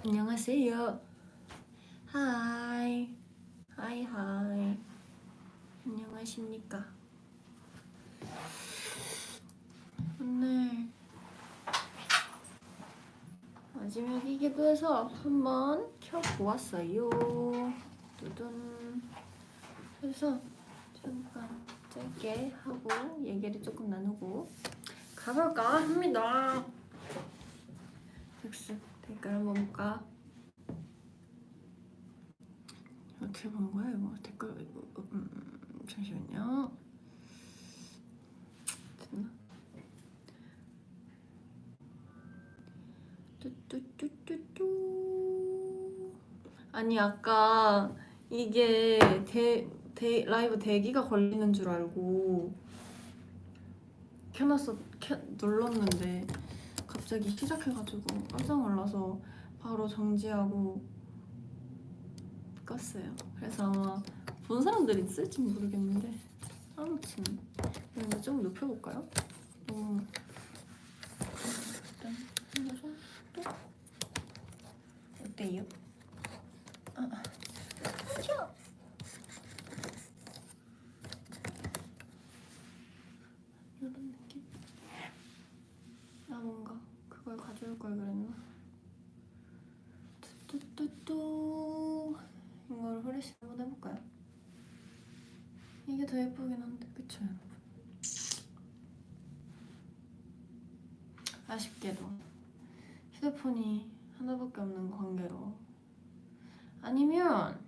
안녕하세요. 하이. 하이 하이. 안녕하십니까. 오늘 마지막이기도 해서 한번 켜보았어요. 두둔. 그래서 잠깐 짧게 하고 얘기를 조금 나누고 가볼까 합니다. 득스 댓글 한번 볼까? 어떻게 보는 거야 이거? 댓글 잠시만요. 됐나? 뚜뚜뚜뚜뚜. 아니 아까 이게 라이브 대기가 걸리는 줄 알고 눌렀는데 갑자기 시작해가지고 깜짝 놀라서 바로 정지하고 껐어요. 그래서 아마 본 사람들이 있을지 모르겠는데 아무튼 이거 좀 높여볼까요? 너무 일단 한번 좀 어때요? 이런 느낌? 나 뭔가 그걸 가져올 걸 그랬나? 뚜뚜뚜뚜. 이걸 후레쉬 한번 해볼까요? 이게 더 예쁘긴 한데 그쵸 여러분? 아쉽게도 휴대폰이 하나밖에 없는 관계로 아니면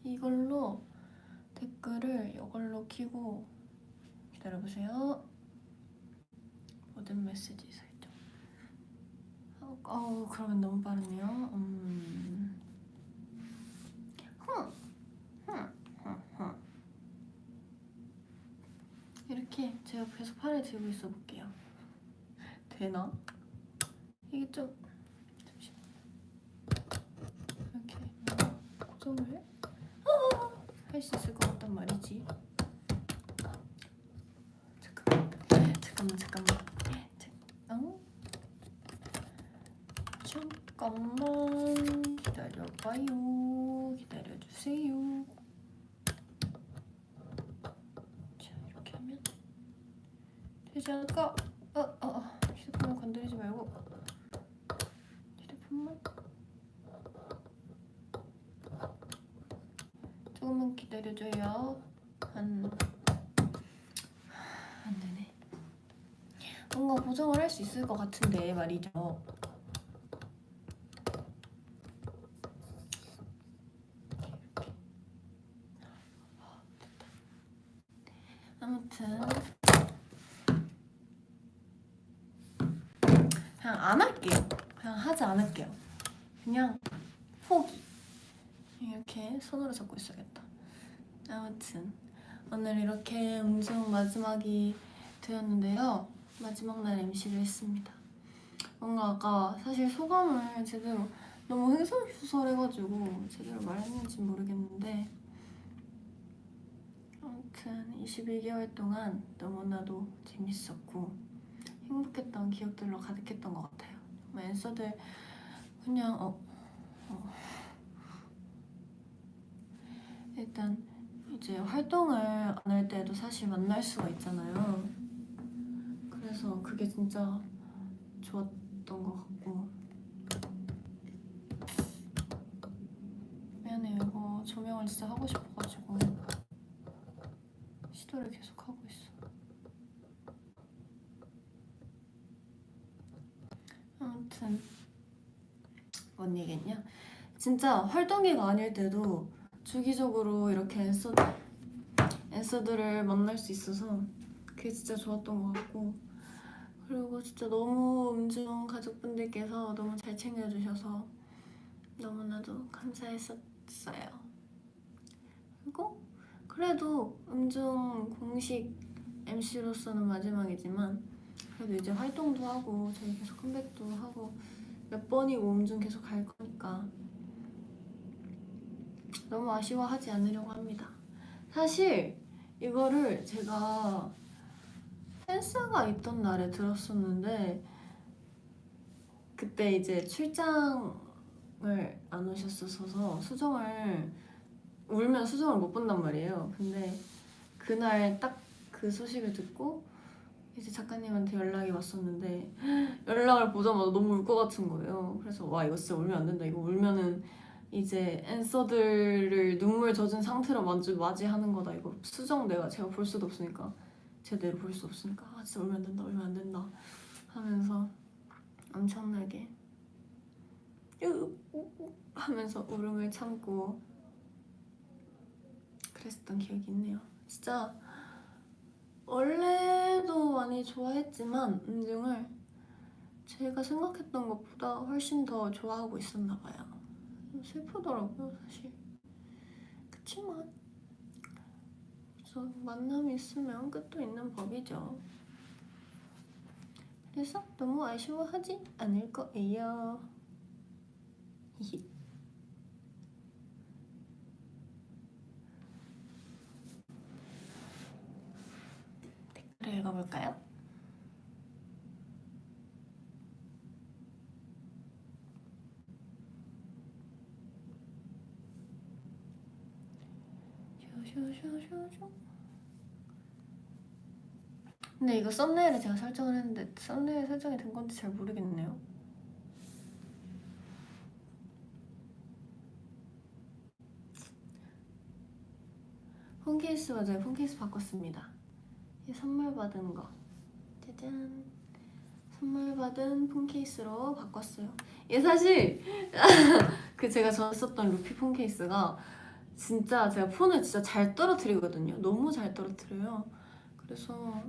이걸로 댓글을 이걸로 키고 기다려보세요. 모든 메시지 설정. 그러면 너무 빠르네요. 이렇게 제가 계속 팔을 들고 있어 볼게요. 되나? 이게 좀 잠시만. 이렇게 고정을 할 수 있을 것 같단 말이지. 잠깐만. 잠깐만 기다려봐요. 기다려주세요. 자 이렇게 하면 되지 않을까? 휴대폰을 건드리지 말고 휴대폰만 조금만 기다려줘요. 안 되네. 뭔가 고정을 할 수 있을 것 같은데 말이죠. 아무튼 그냥 안 할게요. 그냥 하지 않을게요. 그냥 포기. 이렇게 손으로 잡고 있어야겠다. 아무튼 오늘 이렇게 음중 마지막이 되었는데요. 마지막 날 MC를 했습니다. 뭔가 아까 사실 소감을 제대로 너무 횡설수설해가지고 제대로 말했는지 모르겠는데 아무튼 21개월 동안 너무나도 재밌었고 행복했던 기억들로 가득했던 것 같아요. 앤서들 그냥 일단 이제 활동을 안 할 때도 사실 만날 수가 있잖아요. 그래서 그게 진짜 좋았던 것 같고 미안해요. 이거 조명을 진짜 하고 싶어가지고 시도를 계속 하고 있어. 아무튼 뭔 얘기했냐? 진짜 활동기가 아닐 때도 주기적으로 이렇게 앤서들을 만날 수 있어서 그게 진짜 좋았던 것 같고 그리고 진짜 너무 음중 가족분들께서 너무 잘 챙겨주셔서 너무나도 감사했었어요. 그리고 그래도 음중 공식 MC로서는 마지막이지만 그래도 이제 활동도 하고 저희 계속 컴백도 하고 몇 번이고 음중 계속 갈 거니까 너무 아쉬워하지 않으려고 합니다. 사실 이거를 제가 펜스가 있던 날에 들었었는데 그때 이제 출장을 안 오셨어서 수정을 울면 수정을 못 본단 말이에요. 근데 그날 딱 그 소식을 듣고 이제 작가님한테 연락이 왔었는데 연락을 보자마자 너무 울 것 같은 거예요. 그래서 와 이거 진짜 울면 안 된다. 이거 울면은 이제 앤서들을 눈물 젖은 상태로 맞이하는 거다. 이거 수정 제가 볼 수도 없으니까 제대로 볼 수 없으니까 아 진짜 울면 안 된다 울면 안 된다 하면서 엄청나게 하면서 울음을 참고 그랬었던 기억이 있네요. 진짜 원래도 많이 좋아했지만 은중을 제가 생각했던 것보다 훨씬 더 좋아하고 있었나 봐요. 슬프더라고요 사실. 그치만 그래서 만남이 있으면 끝도 있는 법이죠. 그래서 너무 아쉬워하지 않을 거예요. 댓글을 읽어볼까요? 쇼쇼쇼쇼쇼. 근데 이거 썸네일에 제가 설정을 했는데 썸네일 설정이 된 건지 잘 모르겠네요. 폰케이스 맞아요. 폰케이스 바꿨습니다. 이 선물 받은 거 짜잔. 선물 받은 폰케이스로 바꿨어요. 이게 사실 그 제가 전에 썼던 루피 폰케이스가 진짜 제가 폰을 진짜 잘 떨어뜨리거든요. 너무 잘 떨어뜨려요. 그래서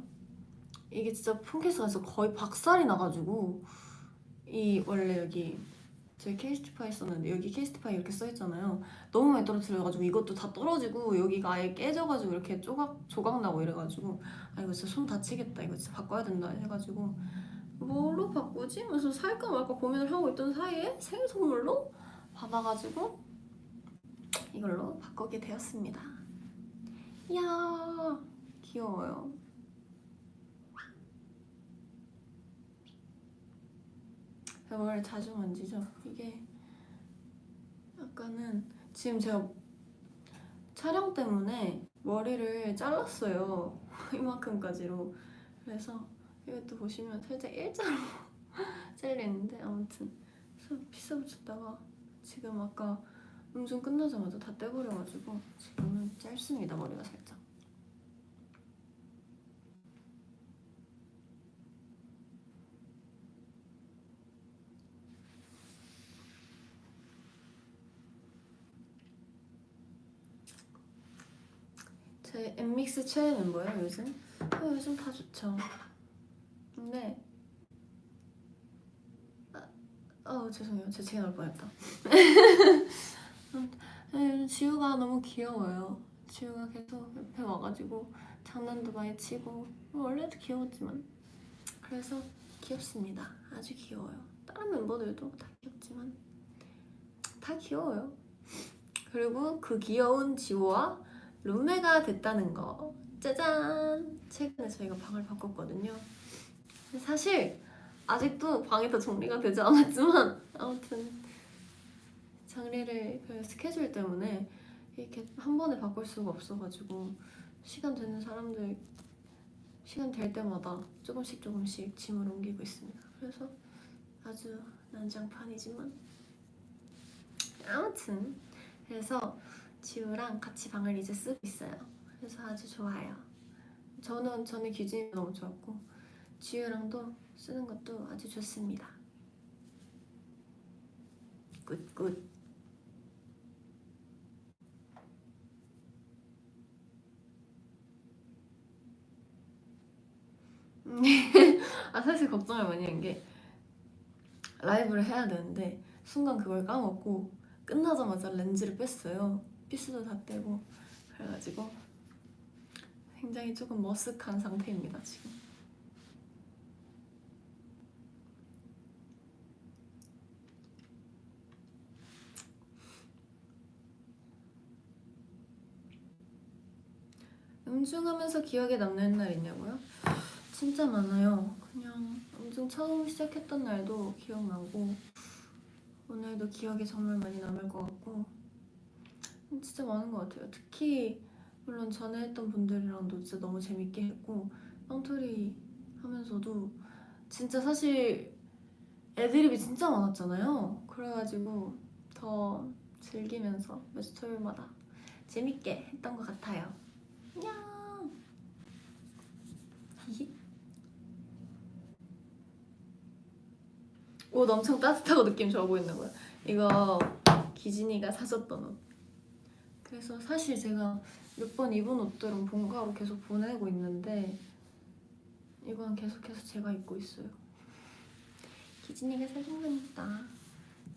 이게 진짜 폰케이스가 진짜 거의 박살이 나가지고 이 원래 여기 제 케이스티파이 썼는데 여기 케이스티파이 이렇게 써있잖아요. 너무 많이 떨어뜨려가지고 이것도 다 떨어지고 여기가 아예 깨져가지고 이렇게 조각 나고 이래가지고 아 이거 진짜 손 다치겠다 이거 진짜 바꿔야 된다 해가지고 뭘로 바꾸지? 그래서 살까 말까 고민을 하고 있던 사이에 생일 선물로 받아가지고 이걸로 바꾸게 되었습니다. 이야 귀여워요. 머리를 자주 만지죠. 이게 아까는 지금 제가 촬영 때문에 머리를 잘랐어요. 이만큼까지로. 그래서 이것도 보시면 살짝 일자로 잘리는데 아무튼 그래서 피스 붙였다가 지금 아까 음중 끝나자마자 다 떼버려가지고 지금은 짧습니다. 머리가 살짝. 제 엠믹스 최애 멤버예요 요즘? 요즘 다 좋죠. 근데 죄송해요. 제 체인할 뻔했다. 지우가 너무 귀여워요. 지우가 계속 옆에 와가지고 장난도 많이 치고 원래도 귀여웠지만 그래서 귀엽습니다. 아주 귀여워요. 다른 멤버들도 다 귀엽지만 다 귀여워요. 그리고 그 귀여운 지우와 룸메가 됐다는 거 짜잔! 최근에 저희가 방을 바꿨거든요. 사실 아직도 방이 다 정리가 되지 않았지만 아무튼 장례를 그 스케줄 때문에 이렇게 한 번에 바꿀 수가 없어가지고 시간 되는 사람들 시간 될 때마다 조금씩 짐을 옮기고 있습니다. 그래서 아주 난장판이지만 아무튼 그래서 지우랑 같이 방을 이제 쓰고 있어요. 그래서 아주 좋아요. 저는 전에 규진이 너무 좋았고 지우랑도 쓰는 것도 아주 좋습니다. 굿굿. 사실 걱정을 많이 한 게 라이브를 해야 되는데 순간 그걸 까먹고 끝나자마자 렌즈를 뺐어요. 피스도 다 떼고 그래가지고 굉장히 조금 머쓱한 상태입니다 지금. 음중하면서 기억에 남는 날 있냐고요? 진짜 많아요. 그냥 엄청 처음 시작했던 날도 기억나고 오늘도 기억에 정말 많이 남을 것 같고 진짜 많은 것 같아요. 특히 물론 전에 했던 분들이랑도 진짜 너무 재밌게 했고 엉터리 하면서도 진짜 사실 애드립이 진짜 많았잖아요. 그래가지고 더 즐기면서 매주 토요일마다 재밌게 했던 것 같아요. 안녕. 옷 엄청 따뜻하고 느낌 좋아 보이는 거야. 이거 기진이가 사줬던 옷. 그래서 사실 제가 몇 번 입은 옷들은 본가로 계속 보내고 있는데 이건 계속해서 제가 입고 있어요. 기진이가 사준 거니까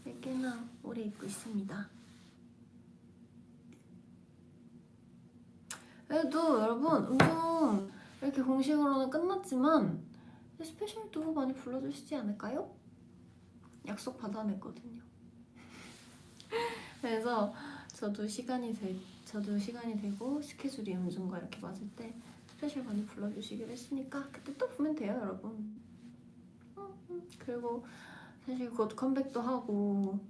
몇 개나 오래 입고 있습니다. 그래도 여러분 엄청 이렇게 공식으로는 끝났지만 스페셜도 많이 불러주시지 않을까요? 약속 받아냈거든요. 그래서 저도 시간이 되고 스케줄이 음중과 이렇게 맞을 때 스페셜 많이 불러주시기로 했으니까 그때 또 보면 돼요, 여러분. 그리고 사실 곧 컴백도 하고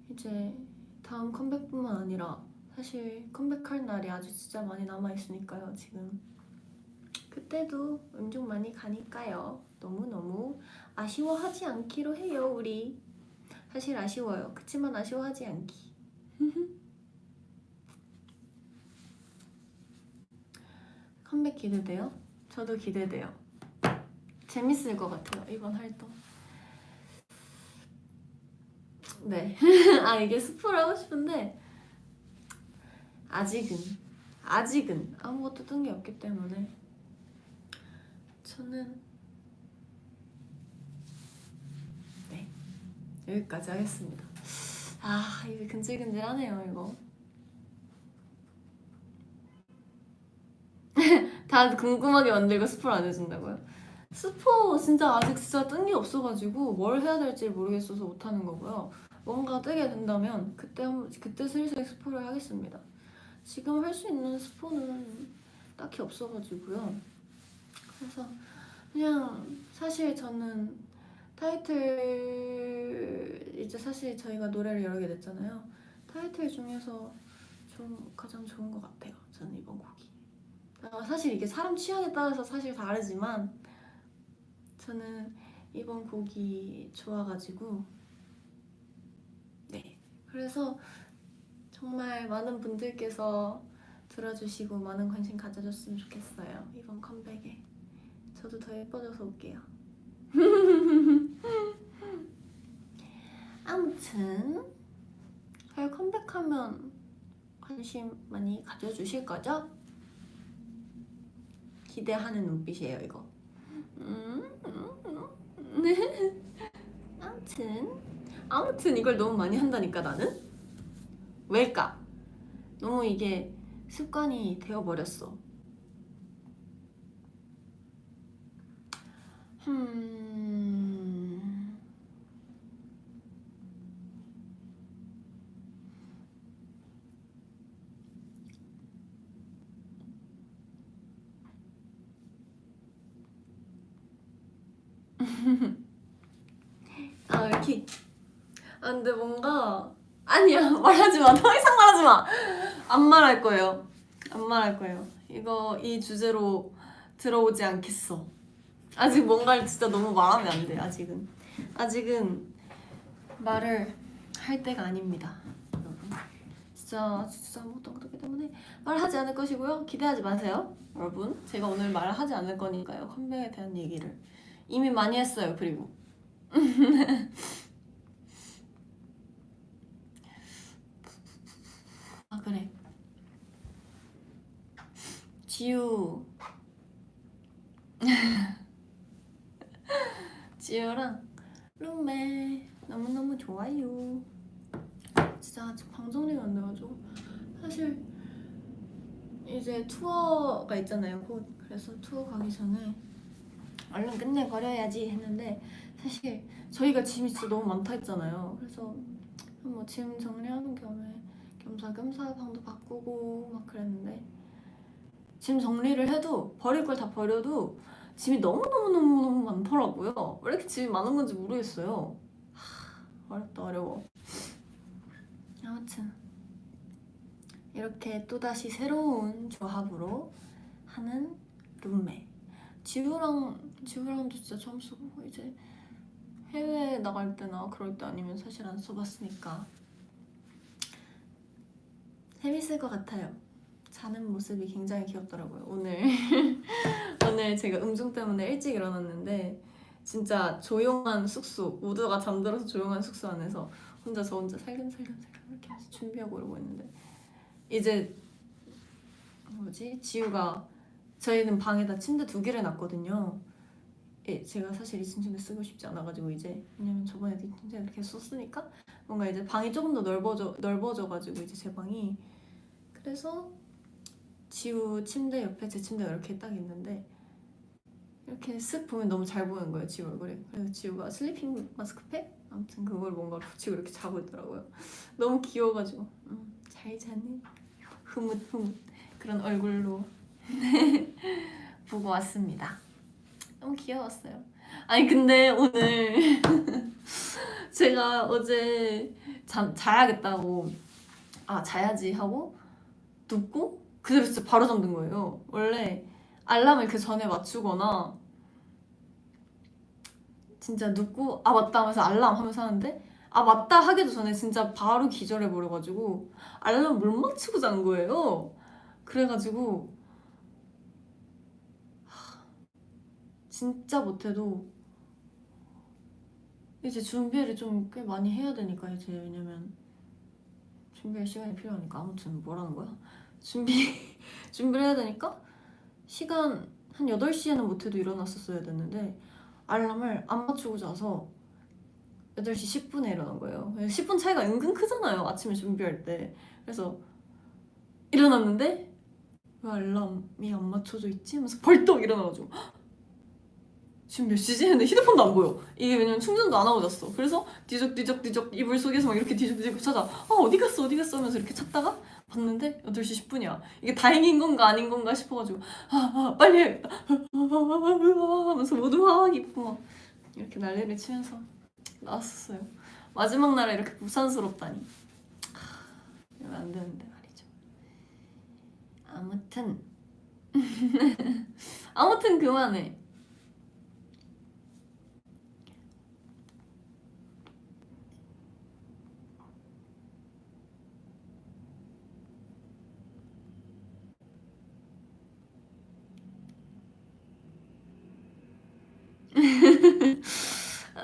이제 다음 컴백뿐만 아니라 사실 컴백할 날이 아주 진짜 많이 남아있으니까요, 지금. 그때도 음중 많이 가니까요. 너무너무 아쉬워하지 않기로 해요, 우리. 사실 아쉬워요. 그치만 아쉬워하지 않기. 컴백 기대돼요? 저도 기대돼요. 재밌을 것 같아요, 이번 활동. 네. 아, 이게 스포를 하고 싶은데 아직은 아무것도 뜬 게 없기 때문에 저는 네, 여기까지 하겠습니다. 아, 입이 근질근질하네요, 이거. 다 궁금하게 만들고 스포를 안 해준다고요? 스포 진짜 아직 진짜 뜬 게 없어가지고 뭘 해야 될지 모르겠어서 못하는 거고요. 뭔가 뜨게 된다면 그때 슬슬 스포를 하겠습니다. 지금 할 수 있는 스포는 딱히 없어가지고요. 그래서 그냥 사실 저는 타이틀 이제 사실 저희가 노래를 여러 개 냈잖아요. 타이틀 중에서 가장 좋은 것 같아요. 저는 이번 곡이. 사실 이게 사람 취향에 따라서 사실 다르지만 저는 이번 곡이 좋아가지고 네. 그래서 정말 많은 분들께서 들어주시고 많은 관심 가져줬으면 좋겠어요. 이번 컴백에 저도 더 예뻐져서 올게요. 아무튼 저희 컴백하면 관심 많이 가져주실 거죠? 기대하는 눈빛이에요, 이거. 아무튼 이걸 너무 많이 한다니까 나는? 왜일까? 너무 이게 습관이 되어버렸어. 아, 이렇게. 아, 근데 뭔가. 아니야, 말하지 마. 더 이상 말하지 마. 안 말할 거예요. 안 말할 거예요. 이 주제로 들어오지 않겠어. 아직 뭔가를 진짜 너무 말하면 안 돼, 아직은 말을 할 때가 아닙니다, 여러분. 진짜 아무것도 못하기 때문에 말하지 않을 것이고요. 기대하지 마세요, 여러분. 제가 오늘 말을 하지 않을 거니까요. 컴백에 대한 얘기를 이미 많이 했어요. 그리고 아, 그래. 지우랑 룸메 너무너무 좋아요. 진짜 방송국이 안 돼가지고 사실 이제 투어가 있잖아요, 곧. 그래서 투어 가기 전에 얼른 끝내버려야지 했는데 사실 저희가 짐이 진짜 너무 많다 했잖아요. 그래서 뭐 짐 정리하는 겸에 겸사겸사 방도 바꾸고 막 그랬는데 짐 정리를 해도 버릴 걸 다 버려도 짐이 너무너무너무너무 많더라고요. 왜 이렇게 짐이 많은 건지 모르겠어요. 어렵다 어려워. 아무튼 이렇게 또다시 새로운 조합으로 하는 룸메. 지우랑도 진짜 처음 쓰고 이제 해외 나갈 때나 그럴 때 아니면 사실 안 써봤으니까 재밌을 것 같아요. 자는 모습이 굉장히 귀엽더라고요. 오늘 제가 음중 때문에 일찍 일어났는데 진짜 조용한 숙소, 모두가 잠들어서 조용한 숙소 안에서 혼자 살금살금 이렇게 해서 준비하고 이러고 있는데 이제 지우가 저희는 방에다 침대 2개를 놨거든요. 제가 사실 2층 침대 쓰고 싶지 않아가지고 이제 왜냐면 저번에 2층 침대 이렇게 썼으니까 뭔가 이제 방이 조금 더 넓어져가지고 이제 제 방이 그래서 지우 침대 옆에 제 침대가 이렇게 딱 있는데 이렇게 쓱 보면 너무 잘 보이는 거예요, 지우 얼굴에. 그래서 지우가 슬리핑 마스크팩? 아무튼 그걸 뭔가 붙이고 이렇게 자고 있더라고요. 너무 귀여워가지고 잘 자네 흐뭇흐뭇 그런 얼굴로 보고 왔습니다. 너무 귀여웠어요. 아니 근데 오늘 제가 어제 자야겠다고 자야지 하고 눕고 그대로 진짜 바로 잠든 거예요. 원래 알람을 그 전에 맞추거나 진짜 눕고 맞다 하면서 알람 하면서 하는데 맞다 하기도 전에 진짜 바로 기절해버려가지고 알람 못 맞추고 잔 거예요. 그래가지고 진짜 못해도 이제 준비를 좀 꽤 많이 해야 되니까 이제 왜냐면 준비할 시간이 필요하니까 아무튼 뭐라는 거야? 준비를 해야 되니까 시간 한 8시에는 못해도 일어났었어야 됐는데 알람을 안 맞추고 자서 8시 10분에 일어난 거예요. 10분 차이가 은근 크잖아요, 아침에 준비할 때. 그래서 일어났는데 왜 알람이 안 맞춰져 있지? 하면서 벌떡 일어나가지고 지금 몇 시지? 했는데 휴대폰도 안 보여. 이게 왜냐면 충전도 안 하고 잤어. 그래서 뒤적뒤적 이불 속에서 막 이렇게 뒤적뒤적 찾아 어디 갔어 하면서 이렇게 찾다가 봤는데 8시 10분이야 이게 다행인 건가 아닌 건가 싶어가지고 빨리 해야겠다 하면서 모두 화가 깊고 막 이렇게 난리를 치면서 나왔었어요. 마지막 날에 이렇게 부산스럽다니 이러면 안 되는데 말이죠. 아무튼 그만해.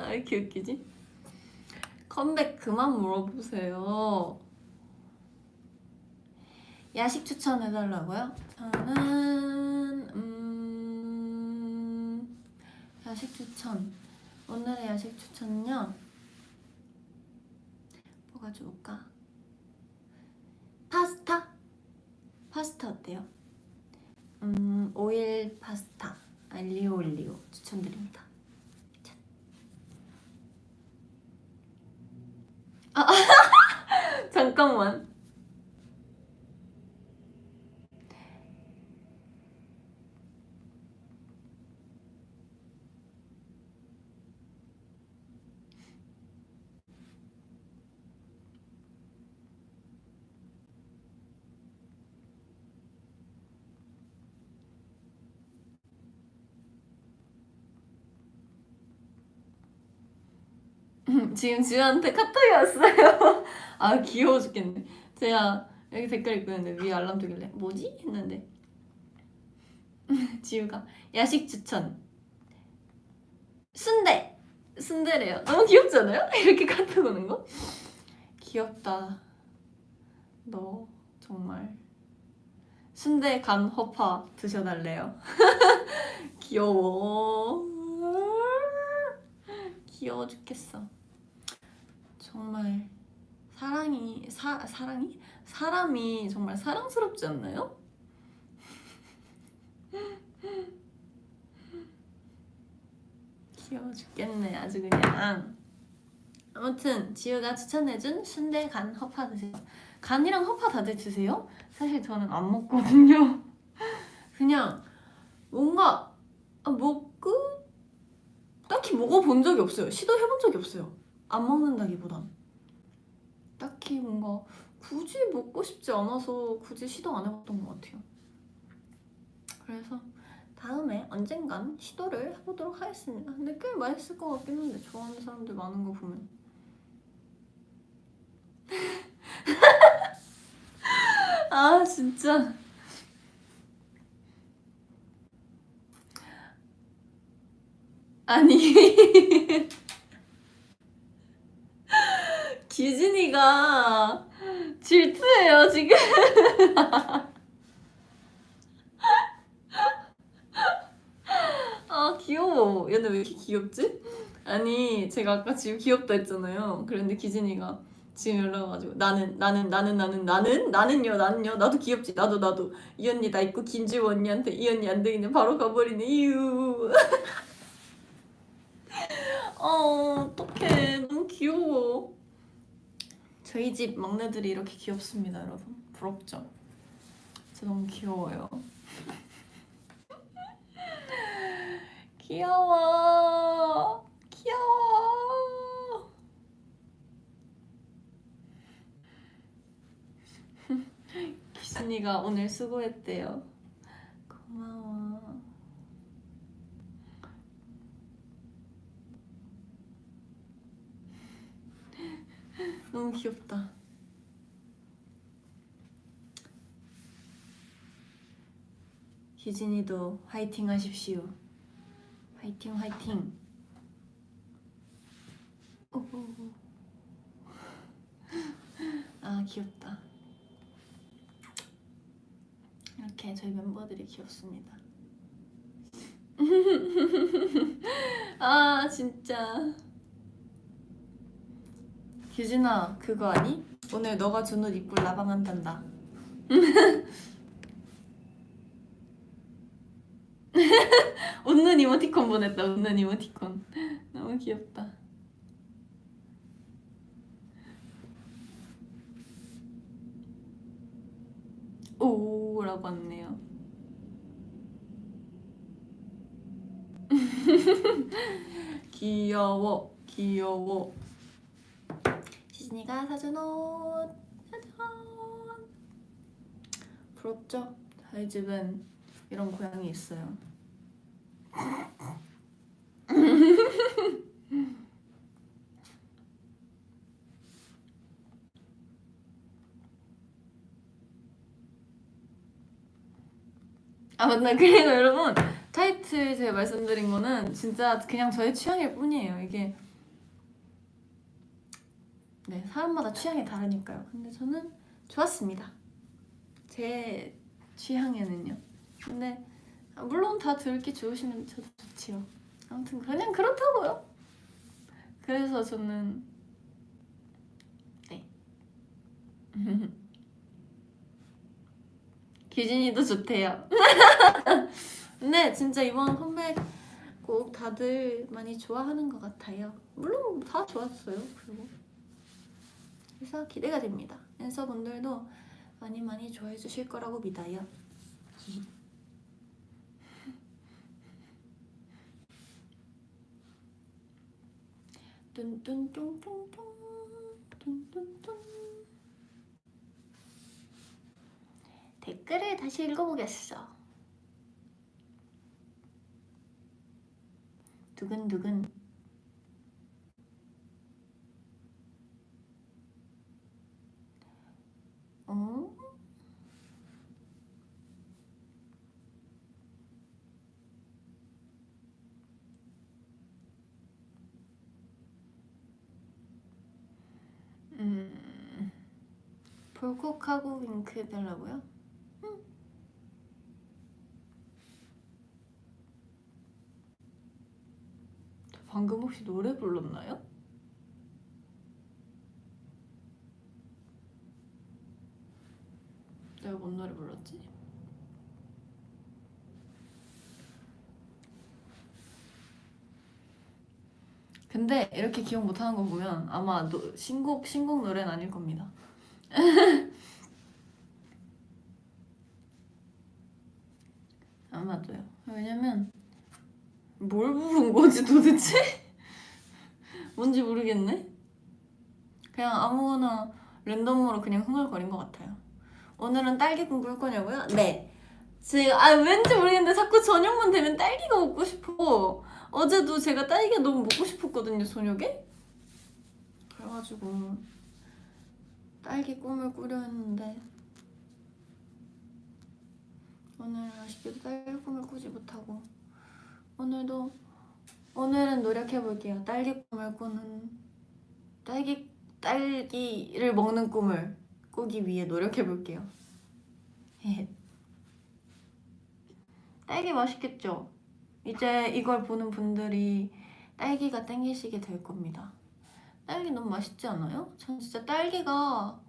왜 이렇게 웃기지? 컴백 그만 물어보세요. 야식 추천해달라고요? 저는 야식 추천. 오늘의 야식 추천은요. 뭐가 좋을까? 파스타 어때요? 오일 파스타 알리오 올리오 추천드립니다. 잠깐만. 지금 지우한테 카톡이 왔어요. 귀여워 죽겠네. 제가 여기 댓글 읽고 있는데 위에 알람 뜨길래 뭐지? 했는데 지우가 야식 추천 순대래요. 너무 귀엽지 않아요? 이렇게 카톡 오는 거? 귀엽다. 너 정말 순대 간 허파 드셔달래요. 귀여워. 귀여워 죽겠어. 정말 사람이 정말 사랑스럽지 않나요? 귀여워 죽겠네 아주 그냥. 아무튼 지우가 추천해준 순대 간 허파 드세요. 간이랑 허파 다들 드세요? 사실 저는 안 먹거든요. 그냥 뭔가 뭐 끝. 딱히 먹어본 적이 없어요. 시도해본 적이 없어요. 안 먹는다기보단 딱히 뭔가 굳이 먹고 싶지 않아서 굳이 시도 안 해봤던 것 같아요. 그래서 다음에 언젠간 시도를 해보도록 하겠습니다. 근데 꽤 맛있을 것 같긴 한데, 좋아하는 사람들 많은 거 보면. 아 진짜. 아니 규진이가 질투해요 지금. 아 귀여워. 얘네 왜 이렇게 귀엽지? 아니 제가 아까 지금 귀엽다 했잖아요. 그런데 기진이가 지금 연락 와가지고 나는요 나도 귀엽지. 나도 이 언니 나 있고 김지우 언니한테 이 언니 안 되겠네 바로 가버리네 이유. 어떡해 너무 귀여워. 저희 집 막내들이 이렇게 귀엽습니다 여러분. 부럽죠? 진짜 너무 귀여워요. 귀여워 귀여워. 기순이가 오늘 수고했대요. 고마워. 너무 귀엽다. 기진이도 화이팅 하십시오. 화이팅 화이팅. 오호호. 아 귀엽다. 이렇게 저희 멤버들이 귀엽습니다. 아 진짜. 규진아 그거 아니? 오늘 너가 준 옷 입고 라방한단다. 웃는 이모티콘 보냈다. 웃는 이모티콘. 너무 귀엽다. 오라고 왔네요. 귀여워 귀여워. 지진이가 사준 옷 짜잔. 부럽죠? 저희 집은 이런 고양이 있어요. 아 맞나. 그리고 여러분 타이틀 제가 말씀드린 거는 진짜 그냥 저의 취향일 뿐이에요. 이게 네 사람마다 취향이 다르니까요. 근데 저는 좋았습니다. 제 취향에는요. 근데 물론 다 들기 좋으시면 저도 좋지요. 아무튼 그냥 그렇다고요. 그래서 저는 네. 규진이도 좋대요. 근데 진짜 이번 컴백 곡 다들 많이 좋아하는 것 같아요. 물론 다 좋았어요. 그리고 그래서 기대가 됩니다. 댄서분들도 많이 좋아해 주실 거라고 믿어요. 뚠뚠뚠뚠뚠 뚠뚠뚠. 댓글을 다시 읽어보겠어. 두근두근. 어? 볼콕하고 윙크 해달라고요? 저 방금 혹시 노래 불렀나요? 내가 뭔 노래 불렀지? 근데 이렇게 기억 못하는 거 보면 아마 신곡 노래는 아닐 겁니다. 아마도요. 왜냐면 뭘 부은 거지 도대체? 뭔지 모르겠네. 그냥 아무거나 랜덤으로 그냥 흥얼거린 것 같아요. 오늘은 딸기국 꿀 거냐고요? 네. 제가 왠지 모르겠는데 자꾸 저녁만 되면 딸기가 먹고 싶어. 어제도 제가 딸기가 너무 먹고 싶었거든요, 저녁에. 그래가지고 딸기 꿈을 꾸려 했는데 오늘 아쉽게도 딸기 꿈을 꾸지 못하고 오늘은 노력해볼게요. 딸기 꿈을 꾸는 딸기를 먹는 꿈을 꾸기 위해 노력해볼게요. 딸기 맛있겠죠? 이제 이걸 보는 분들이 딸기가 땡기시게 될 겁니다. 딸기 너무 맛있지 않아요? 전 진짜 딸기가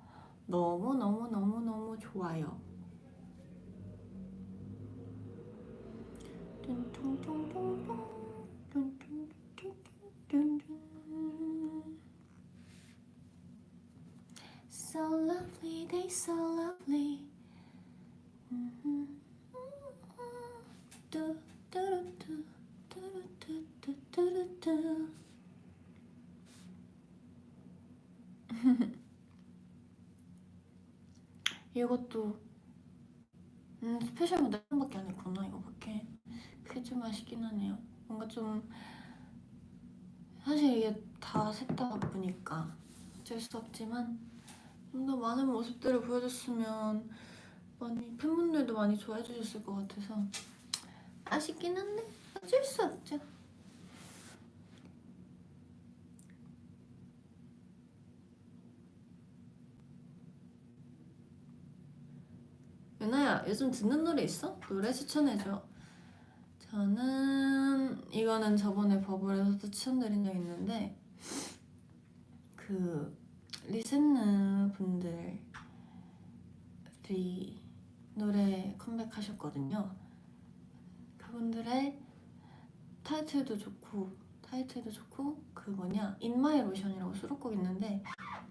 너무너무너무너무 좋아요. So lovely, they so lovely. 이것도 스페셜 모델 한 밖에 안 했구나. 이거밖에. 그게 좀 아쉽긴 하네요. 뭔가 좀 사실 이게 다 셋 다 바쁘니까 어쩔 수 없지만 좀 더 많은 모습들을 보여줬으면 많이 팬분들도 많이 좋아해 주셨을 것 같아서 아쉽긴 한데 어쩔 수 없죠. 유나야, 요즘 듣는 노래 있어? 노래 추천해줘. 저는 이거는 저번에 버블에서도 추천드린 적 있는데 그 리센느 분들이 노래 컴백하셨거든요. 그분들의 타이틀도 좋고 그 뭐냐 인마이 로션이라고 수록곡 있는데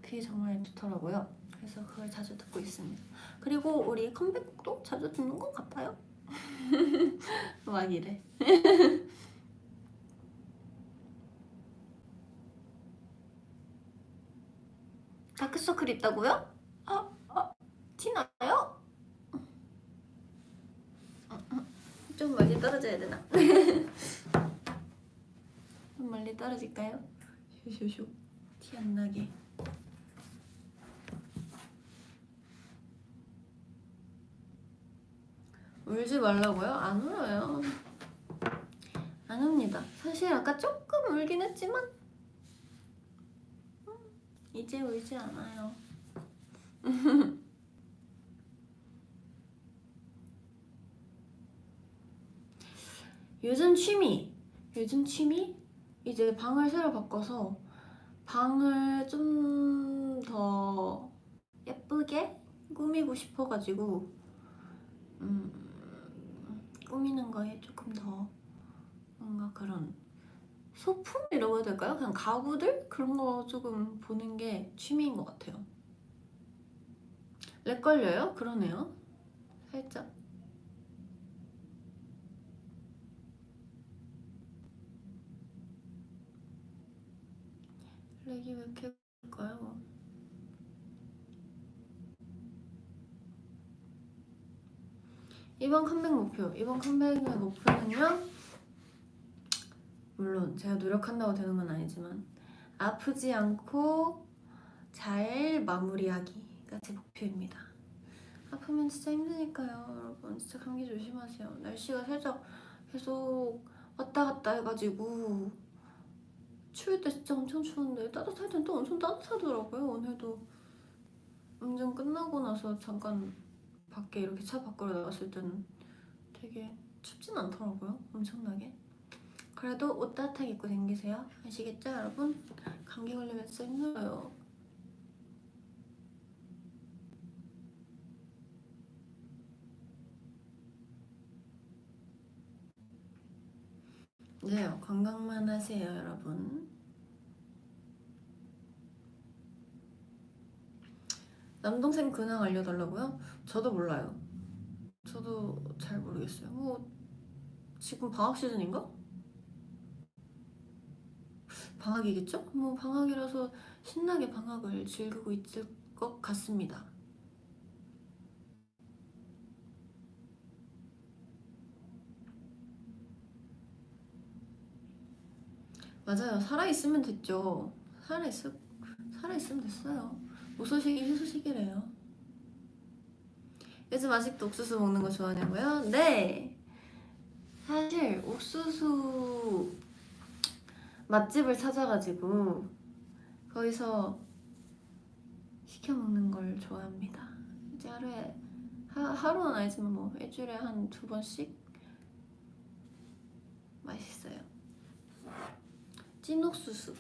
그게 정말 좋더라고요. 그래서 그걸 자주 듣고 있습니다. 그리고 우리 컴백곡도 자주 듣는 것 같아요. 막 이래. 다크서클 있다고요? 티나요? 좀 멀리 떨어져야 되나? 좀 멀리 떨어질까요? 쇼쇼쇼 티 안 나게. 울지 말라고요? 안 울어요. 안 웁니다. 사실 아까 조금 울긴 했지만 이제 울지 않아요. 요즘 취미 이제 방을 새로 바꿔서 방을 좀 더 예쁘게 꾸미고 싶어가지고 꾸미는 거에 조금 더 뭔가 그런 소품이라고 해야 될까요? 그냥 가구들? 그런 거 조금 보는 게 취미인 것 같아요. 렉 걸려요? 그러네요. 살짝. 렉이 왜 이렇게 걸까요? 이번 컴백의 목표는요? 물론 제가 노력한다고 되는 건 아니지만 아프지 않고 잘 마무리하기가 제 목표입니다. 아프면 진짜 힘드니까요, 여러분. 진짜 감기 조심하세요. 날씨가 살짝 계속 왔다 갔다 해가지고 추울 때 진짜 엄청 추운데 따뜻할 땐 또 엄청 따뜻하더라고요. 오늘도 운전 끝나고 나서 잠깐 밖에 이렇게 차 밖으로 나갔을 때는 되게 춥진 않더라고요. 엄청나게. 그래도 옷 따뜻하게 입고 다니세요. 아시겠죠, 여러분? 감기 걸리면 진짜 힘들어요. 네, 건강만 하세요, 여러분. 남동생 근황 알려달라고요? 저도 몰라요. 저도 잘 모르겠어요. 뭐 지금 방학 시즌인가? 방학이겠죠? 뭐 방학이라서 신나게 방학을 즐기고 있을 것 같습니다. 맞아요. 살아있으면 됐죠. 살아있으면 됐어요. 무소식이 희소식이래요. 요즘 아직도 옥수수 먹는 거 좋아하냐고요? 네! 사실 옥수수 맛집을 찾아가지고 거기서 시켜 먹는 걸 좋아합니다. 이제 하루에 하루는 아니지만 뭐 일주일에 한 2번씩 맛있어요. 찐 옥수수가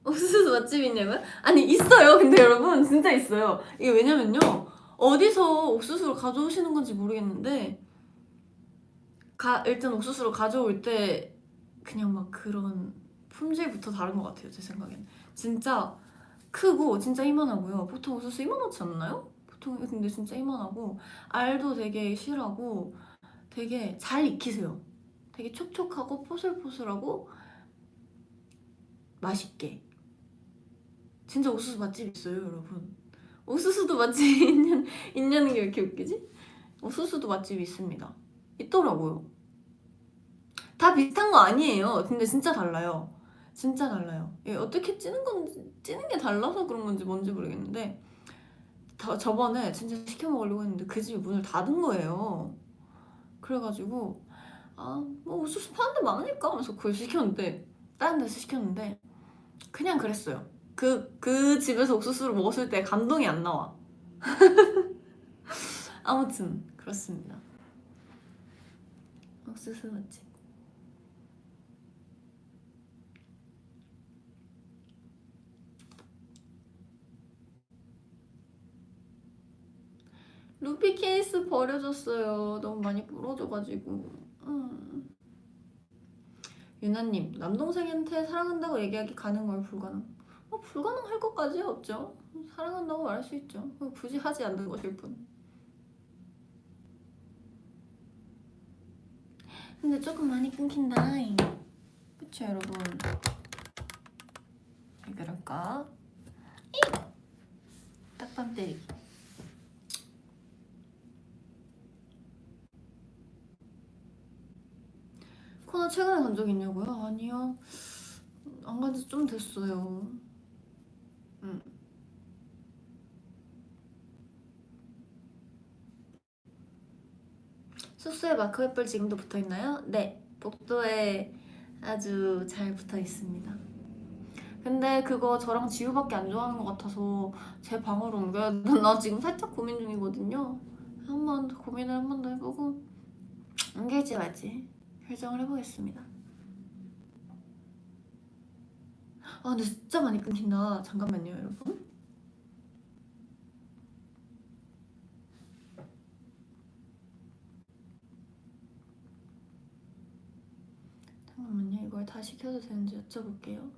옥수수 맛집이 있냐고요? 아니 있어요. 근데 여러분 진짜 있어요. 이게 왜냐면요, 어디서 옥수수를 가져오시는 건지 모르겠는데 일단 옥수수를 가져올 때 그냥 막 그런 품질부터 다른 것 같아요. 제 생각엔 진짜 크고 진짜 이만하고요. 보통 옥수수 이만하지 않나요? 보통 근데 진짜 이만하고 알도 되게 실하고 되게 잘 익히세요. 되게 촉촉하고 포슬포슬하고 맛있게. 진짜 옥수수 맛집 있어요, 여러분. 옥수수도 맛집이 있냐는 게 왜 이렇게 웃기지? 옥수수도 맛집이 있습니다. 있더라고요. 다 비슷한 거 아니에요. 근데 진짜 달라요. 진짜 달라요. 어떻게 찌는 게 달라서 그런 건지 뭔지 모르겠는데 저번에 진짜 시켜 먹으려고 했는데 그 집이 문을 닫은 거예요. 그래가지고 뭐 옥수수 파는 데 많으니까 하면서 그걸 시켰는데, 다른 데서 시켰는데 그냥 그랬어요. 그 집에서 옥수수를 먹었을 때 감동이 안 나와. 아무튼 그렇습니다. 옥수수 맛집. 루비 케이스 버려졌어요. 너무 많이 부러져가지고. 유나님, 남동생한테 사랑한다고 얘기하기 가능할 불가능? 불가능할 것까지 없죠. 사랑한다고 말할 수 있죠. 굳이 하지 않는 것일 뿐. 근데 조금 많이 끊긴다. 그쵸 여러분? 왜 그럴까? 딱밤 때리기. 코너 최근에 간 적 있냐고요? 아니요. 안 간 지 좀 됐어요. 숙소에 마크 햇불 지금도 붙어있나요? 네, 복도에 아주 잘 붙어있습니다. 근데 그거 저랑 지우밖에 안 좋아하는 것 같아서 제 방으로 옮겨야 되나 나 지금 살짝 고민 중이거든요. 고민을 한 번 더 해보고 옮길지 말지 결정을 해보겠습니다. 근데 진짜 많이 끊긴다. 잠깐만요 여러분. 잠깐만요. 이걸 다시 켜도 되는지 여쭤볼게요.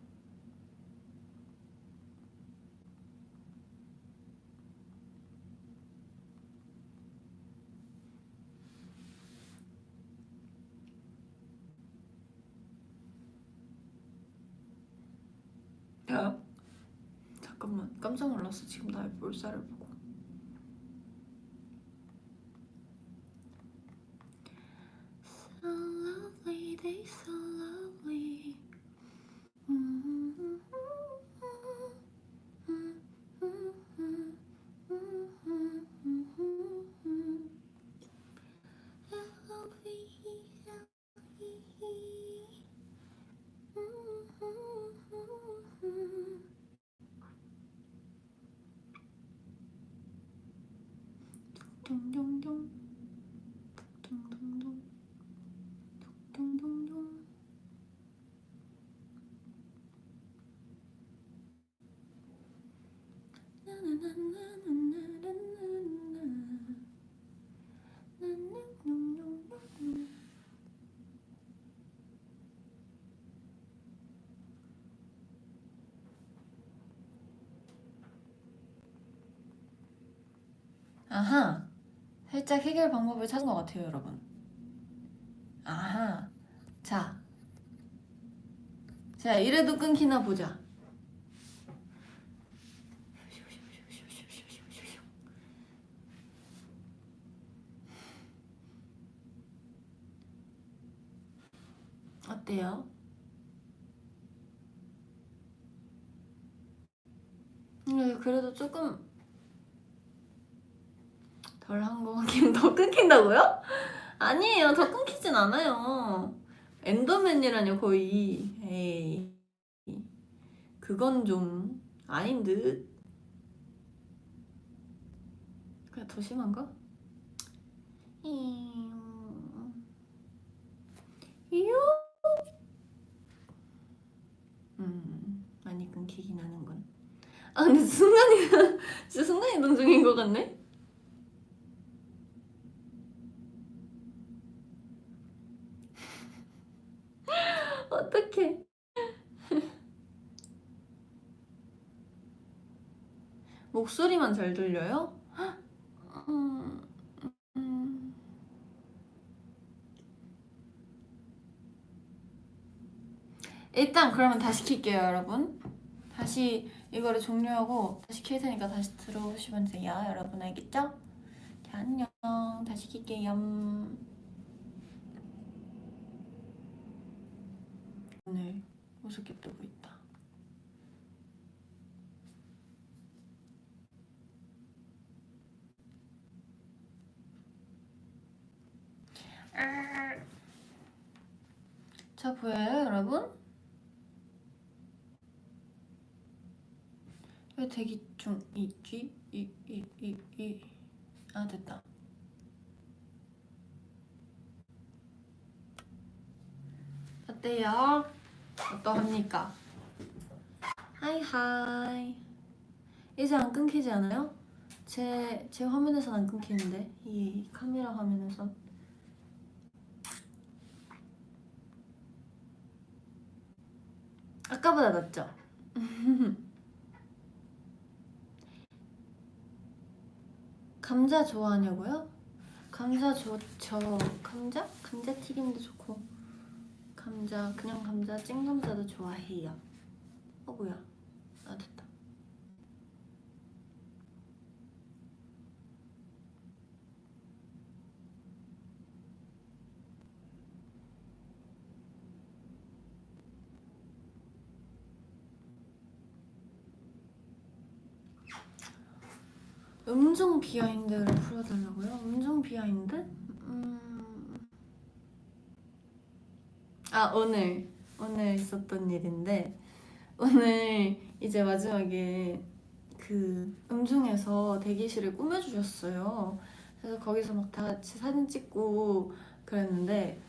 잠깐만, 깜짝 놀랐어. 지금 나의 볼살을 보고. So lovely, they so lovely. 동동동 동동동 동동동. 아하, 살짝 해결 방법을 찾은 것 같아요 여러분. 아하, 자, 자, 이래도 끊기나 보자. 어때요? 그래도 조금 덜 한 거 같긴. 더 끊긴다고요? 아니에요, 더 끊기진 않아요. 엔더맨이라뇨 거의. 에이, 그건 좀 아닌 듯. 그냥 더 심한가? 이요? 많이 끊기긴 하는군. 아, 근데 순간이 진짜 순간이동 중인 것 같네. 어떡해. 목소리만 잘 들려요? 음, 음. 일단 그러면 다시 킬게요, 여러분. 다시 이거를 종료하고 다시 킬 테니까 다시 들어오시면 돼요, 여러분. 알겠죠? 자, 안녕. 다시 킬게요. 오늘 우습게 뜨고 있다. 저 보여요, 여러분? 왜 대기 중 있지? 아, 됐다. 어때요? 어떠합니까? 하이하이. 이제 안 끊기지 않아요? 제 화면에선 안 끊기는데, 이 카메라 화면에선. 아까보다 낫죠? 감자 좋아하냐고요? 감자 감자? 감자튀김도 좋고, 그냥 감자, 찐감자도 좋아해요. 뭐야? 아, 됐다. 음중 비하인드를 풀어달라고요? 음중 비하인드? 아, 오늘 있었던 일인데, 오늘 이제 마지막에 그 음중에서 대기실을 꾸며주셨어요. 그래서 거기서 막 다 같이 사진 찍고 그랬는데,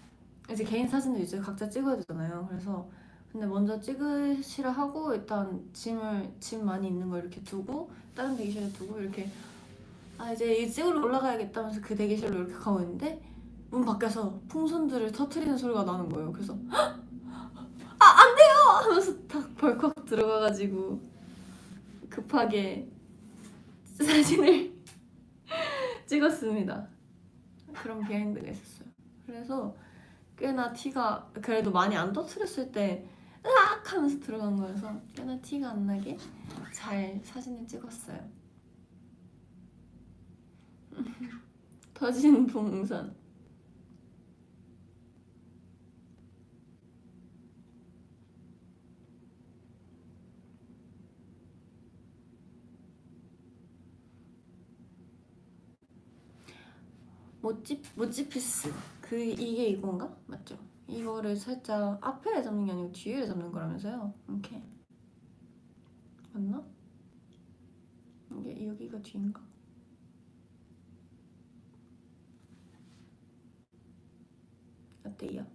이제 개인 사진도 이제 각자 찍어야 되잖아요. 그래서 근데 먼저 찍으시라 하고 일단 짐 많이 있는 거 이렇게 두고 다른 대기실에 두고 이렇게 이제 이 찍으러 올라가야겠다면서 그 대기실로 이렇게 가고 있는데 문 밖에서 풍선들을 터트리는 소리가 나는 거예요. 그래서 안 돼요! 하면서 딱 벌컥 들어가가지고 급하게 사진을 찍었습니다. 그런 비하인드가 있었어요. 그래서 꽤나 티가 그래도 많이 안 터트렸을 때 으악 하면서 들어간 거여서 꽤나 티가 안 나게 잘 사진을 찍었어요. 터진 풍선. 모찌피스. 이게 이건가? 맞죠? 이거를 살짝 앞에 잡는 게 아니고 뒤에 잡는 거라면서요? 이렇게 맞나? 이게 여기가 뒤인가? 어때요?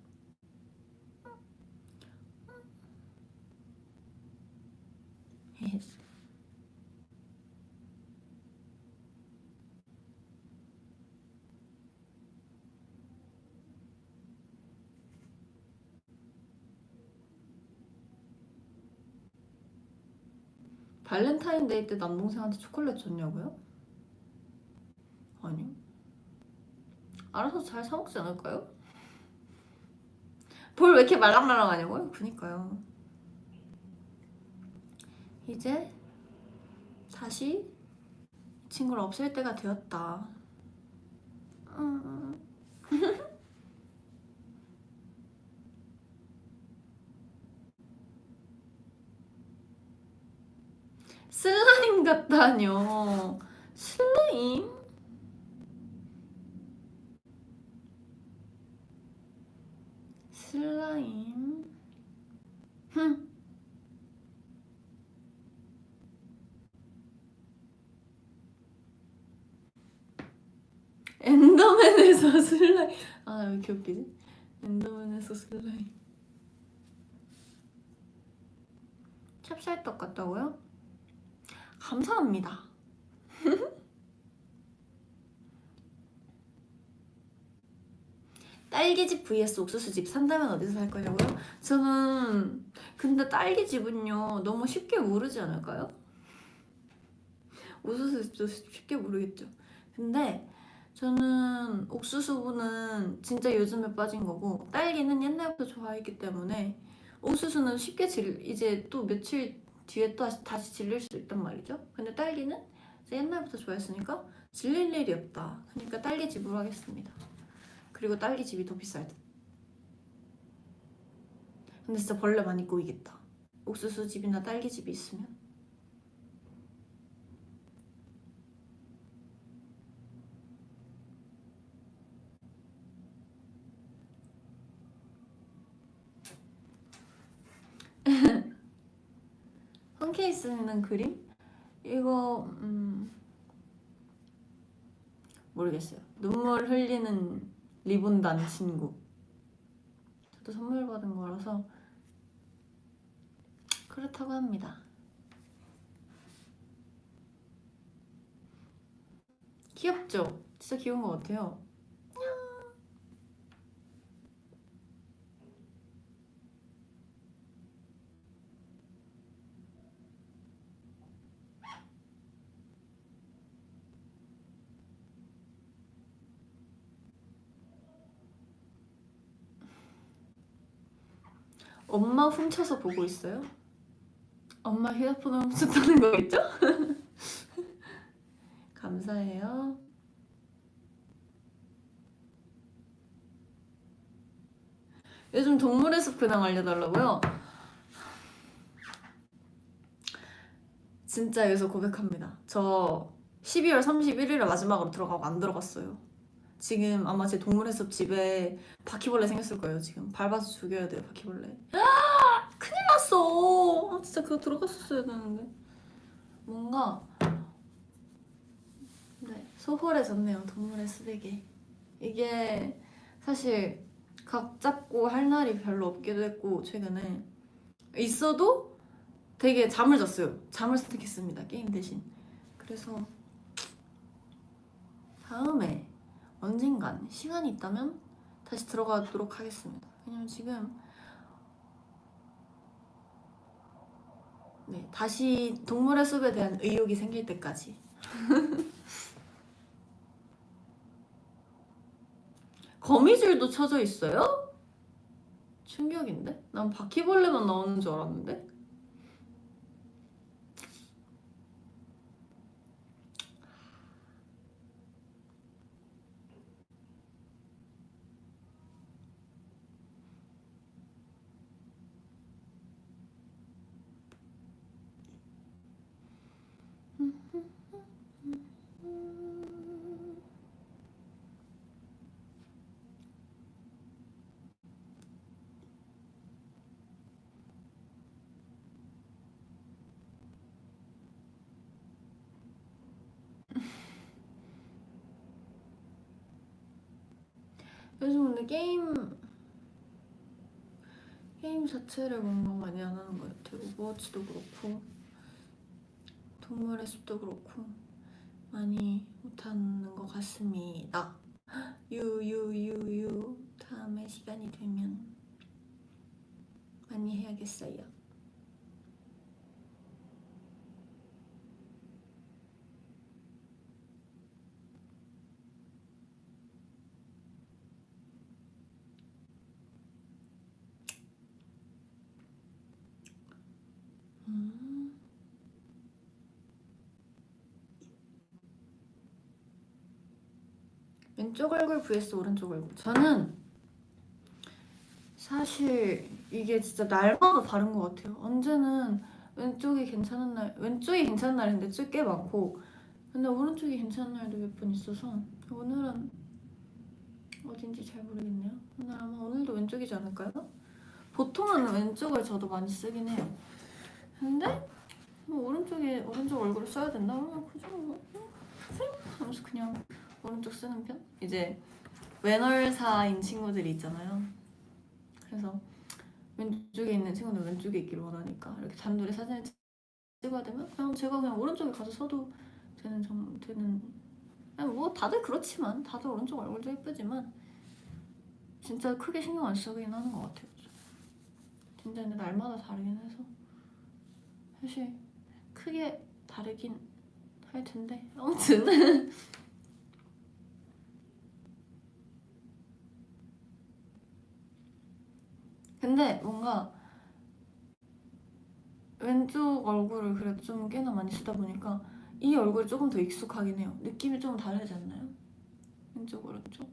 발렌타인데이 때 남동생한테 초콜릿 줬냐고요? 아니요. 알아서 잘 사먹지 않을까요? 볼 왜 이렇게 말랑말랑하냐고요? 그니까요. 이제 다시 이 친구를 없앨 때가 되었다. 슬라임 같다뇨. 슬라임? 슬라임? 흠. 엔더맨에서 슬라임. 아, 왜 이렇게 웃기지? 엔더맨에서 슬라임. 찹쌀떡 같다고요? 감사합니다. 딸기집 vs 옥수수집 산다면 어디서 살 거냐고요? 저는 근데 딸기집은요 너무 쉽게 무르지 않을까요? 옥수수집도 쉽게 무르겠죠. 근데 저는 옥수수는 진짜 요즘에 빠진 거고 딸기는 옛날부터 좋아했기 때문에 옥수수는 쉽게 이제 또 며칠 뒤에 또 다시 질릴 수 있단 말이죠. 근데 딸기는 이제 옛날부터 좋아했으니까 질릴 일이 없다. 그러니까 딸기집으로 하겠습니다. 그리고 딸기집이 더 비쌀 듯. 근데 진짜 벌레 많이 꼬이겠다. 옥수수집이나 딸기집이 있으면. 폰케이스 있는 그림? 이거 모르겠어요. 눈물 흘리는 리본단 친구. 저도 선물 받은 거라서 그렇다고 합니다. 귀엽죠? 진짜 귀여운 것 같아요. 엄마 훔쳐서 보고 있어요? 엄마 휴대폰을 훔쳤다는 거겠죠? 감사해요. 요즘 동물의 숲 근황 알려달라고요? 진짜 여기서 고백합니다. 저 12월 31일에 마지막으로 들어가고 안 들어갔어요. 지금 아마 제 동물의 숲 집에 바퀴벌레 생겼을 거예요. 지금 밟아서 죽여야 돼요, 바퀴벌레. 큰일 났어. 아, 진짜 그거 들어갔었어야 되는데. 뭔가 네, 소홀해졌네요, 동물의 숲에게. 이게 사실 각 잡고 할 날이 별로 없기도 했고 최근에 있어도 되게 잠을 잤어요. 잠을 선택했습니다, 게임 대신. 그래서 다음에 언젠간 시간이 있다면 다시 들어가도록 하겠습니다. 왜냐면 지금 네, 다시 동물의 숲에 대한 의욕이 생길 때까지. 거미줄도 쳐져 있어요? 충격인데? 난 바퀴벌레만 나오는 줄 알았는데? 요즘 근데 게임 자체를 뭔가 많이 안 하는 것 같아요. 오버워치도 그렇고 동물의 숲도 그렇고 많이 못하는 것 같습니다. 유유유유 다음에 시간이 되면 많이 해야겠어요. 왼쪽 얼굴 vs 오른쪽 얼굴. 저는 사실 이게 진짜 날마다 다른 것 같아요. 언제는 왼쪽이 괜찮은 날인데 꽤 많고, 근데 오른쪽이 괜찮은 날도 몇 번 있어서 오늘은 어딘지 잘 모르겠네요. 오늘도 왼쪽이지 않을까요? 보통은 왼쪽을 저도 많이 쓰긴 해요. 근데 오른쪽 얼굴을 써야 된다? 그죠? 하면서 그냥 오른쪽 쓰는 편? 이제 외널사인 친구들이 있잖아요. 그래서 왼쪽에 있는 친구들 왼쪽에 있기를 원하니까 이렇게 단둘이 사진을 찍어야 되면 제가 그냥 오른쪽에 가서 서도 되는 뭐 다들 그렇지만 다들 오른쪽 얼굴도 예쁘지만 진짜 크게 신경 안 쓰긴 하는 것 같아요. 진짜 근데 날마다 다르긴 해서 사실 크게 다르긴 할 텐데 아무튼 근데 뭔가 왼쪽 얼굴을 그래도 좀 꽤나 많이 쓰다 보니까 이 얼굴이 조금 더 익숙하긴 해요. 느낌이 좀 다르지 않나요? 왼쪽 오른쪽?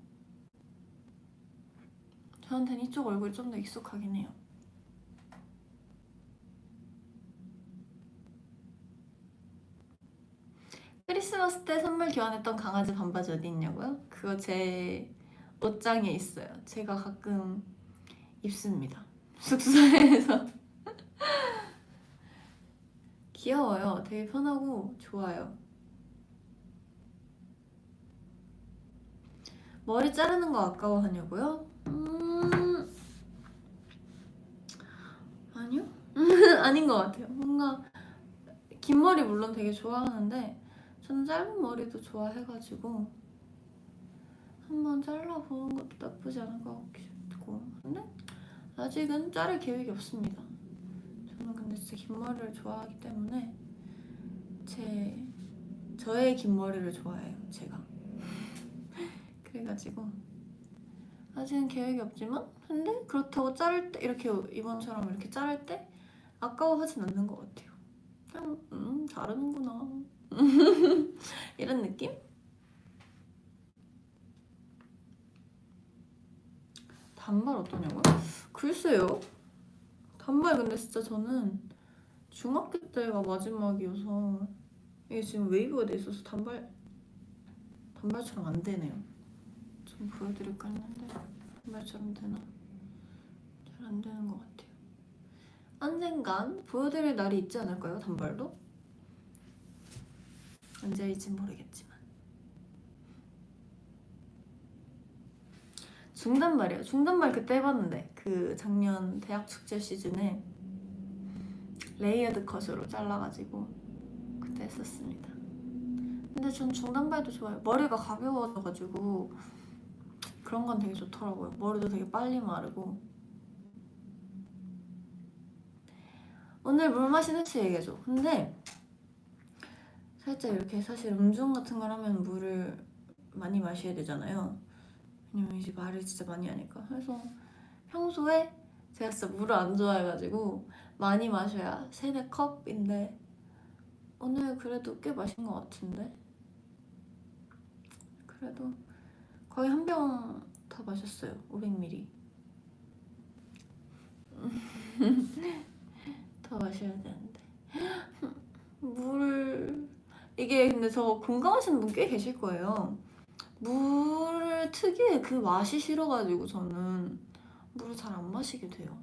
저한테는 이쪽 얼굴이 좀 더 익숙하긴 해요. 크리스마스 때 선물 교환했던 강아지 반바지 어디 있냐고요? 그거 제 옷장에 있어요. 제가 가끔 입습니다. 숙소에서. 귀여워요. 되게 편하고 좋아요. 머리 자르는 거 아까워하냐고요? 아니요? 아닌 것 같아요. 뭔가 긴 머리 물론 되게 좋아하는데 저는 짧은 머리도 좋아해가지고 한번 잘라보는 것도 나쁘지 않을 것 같고, 근데 아직은 자를 계획이 없습니다. 저는 근데 진짜 긴 머리를 좋아하기 때문에 저의 긴 머리를 좋아해요, 제가. 그래가지고 아직은 계획이 없지만, 근데 그렇다고 자를 때 이렇게 이번처럼 이렇게 자를 때 아까워하진 않는 것 같아요. 그냥 자르는구나 이런 느낌? 단발 어떠냐고요? 글쎄요. 단발 근데 진짜 저는 중학교 때가 마지막이어서 이게 지금 웨이브가 돼 있어서 단발처럼 안 되네요. 좀 보여드릴까 했는데 단발처럼 되나? 잘 안 되는 것 같아요. 언젠간 보여드릴 날이 있지 않을까요? 단발도? 언제일진 모르겠지만. 중단발이요. 중단발 그때 해봤는데 그 작년 대학 축제 시즌에 레이어드 컷으로 잘라가지고 그때 했었습니다. 근데 전 중단발도 좋아요. 머리가 가벼워져가지고 그런 건 되게 좋더라고요. 머리도 되게 빨리 마르고. 오늘 물 마시는 씨 얘기해줘. 근데 살짝 이렇게 사실 음중 같은 걸 하면 물을 많이 마셔야 되잖아요. 왜냐면 이제 말을 진짜 많이 하니까. 그래서 평소에 제가 진짜 물을 안 좋아해가지고 많이 마셔야 3-4컵인데 오늘 그래도 꽤 마신 것 같은데? 그래도 거의 한 병 다 마셨어요. 500ml. 더 마셔야 되는데. 이게 근데 저 공감하시는 분 꽤 계실 거예요. 물 특유의 그 맛이 싫어가지고 저는 물을 잘 안 마시게 돼요.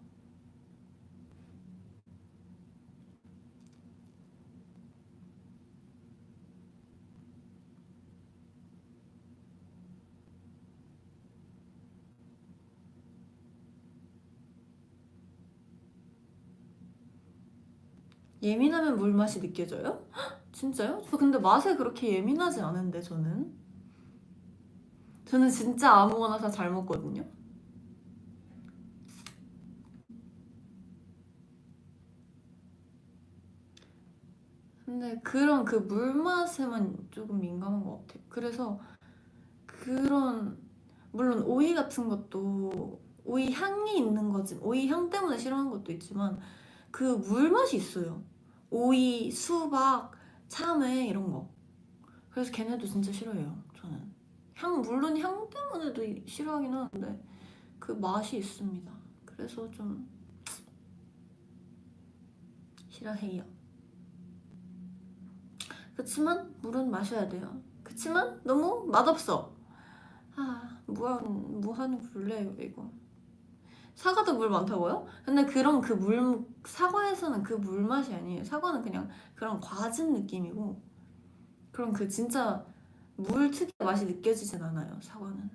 예민하면 물 맛이 느껴져요? 진짜요? 저 근데 맛에 그렇게 예민하지 않은데 저는 진짜 아무거나 다 잘 먹거든요. 근데 그런 그 물맛에만 조금 민감한 것 같아요. 그래서 그런 물론 오이 같은 것도 오이 향이 있는 거지, 오이 향 때문에 싫어하는 것도 있지만 그 물맛이 있어요. 오이, 수박, 참외 이런 거. 그래서 걔네도 진짜 싫어해요, 저는. 물론 향 때문에도 싫어하긴 하는데 그 맛이 있습니다. 그래서 좀 싫어해요. 그치만 물은 마셔야 돼요. 그치만 너무 맛없어. 무한 굴레예요 이거. 사과도 물 많다고요? 근데 그럼 사과에서는 그 물 맛이 아니에요. 사과는 그냥 그런 과즙 느낌이고, 그럼 그 진짜 물 특유의 맛이 느껴지진 않아요, 사과는.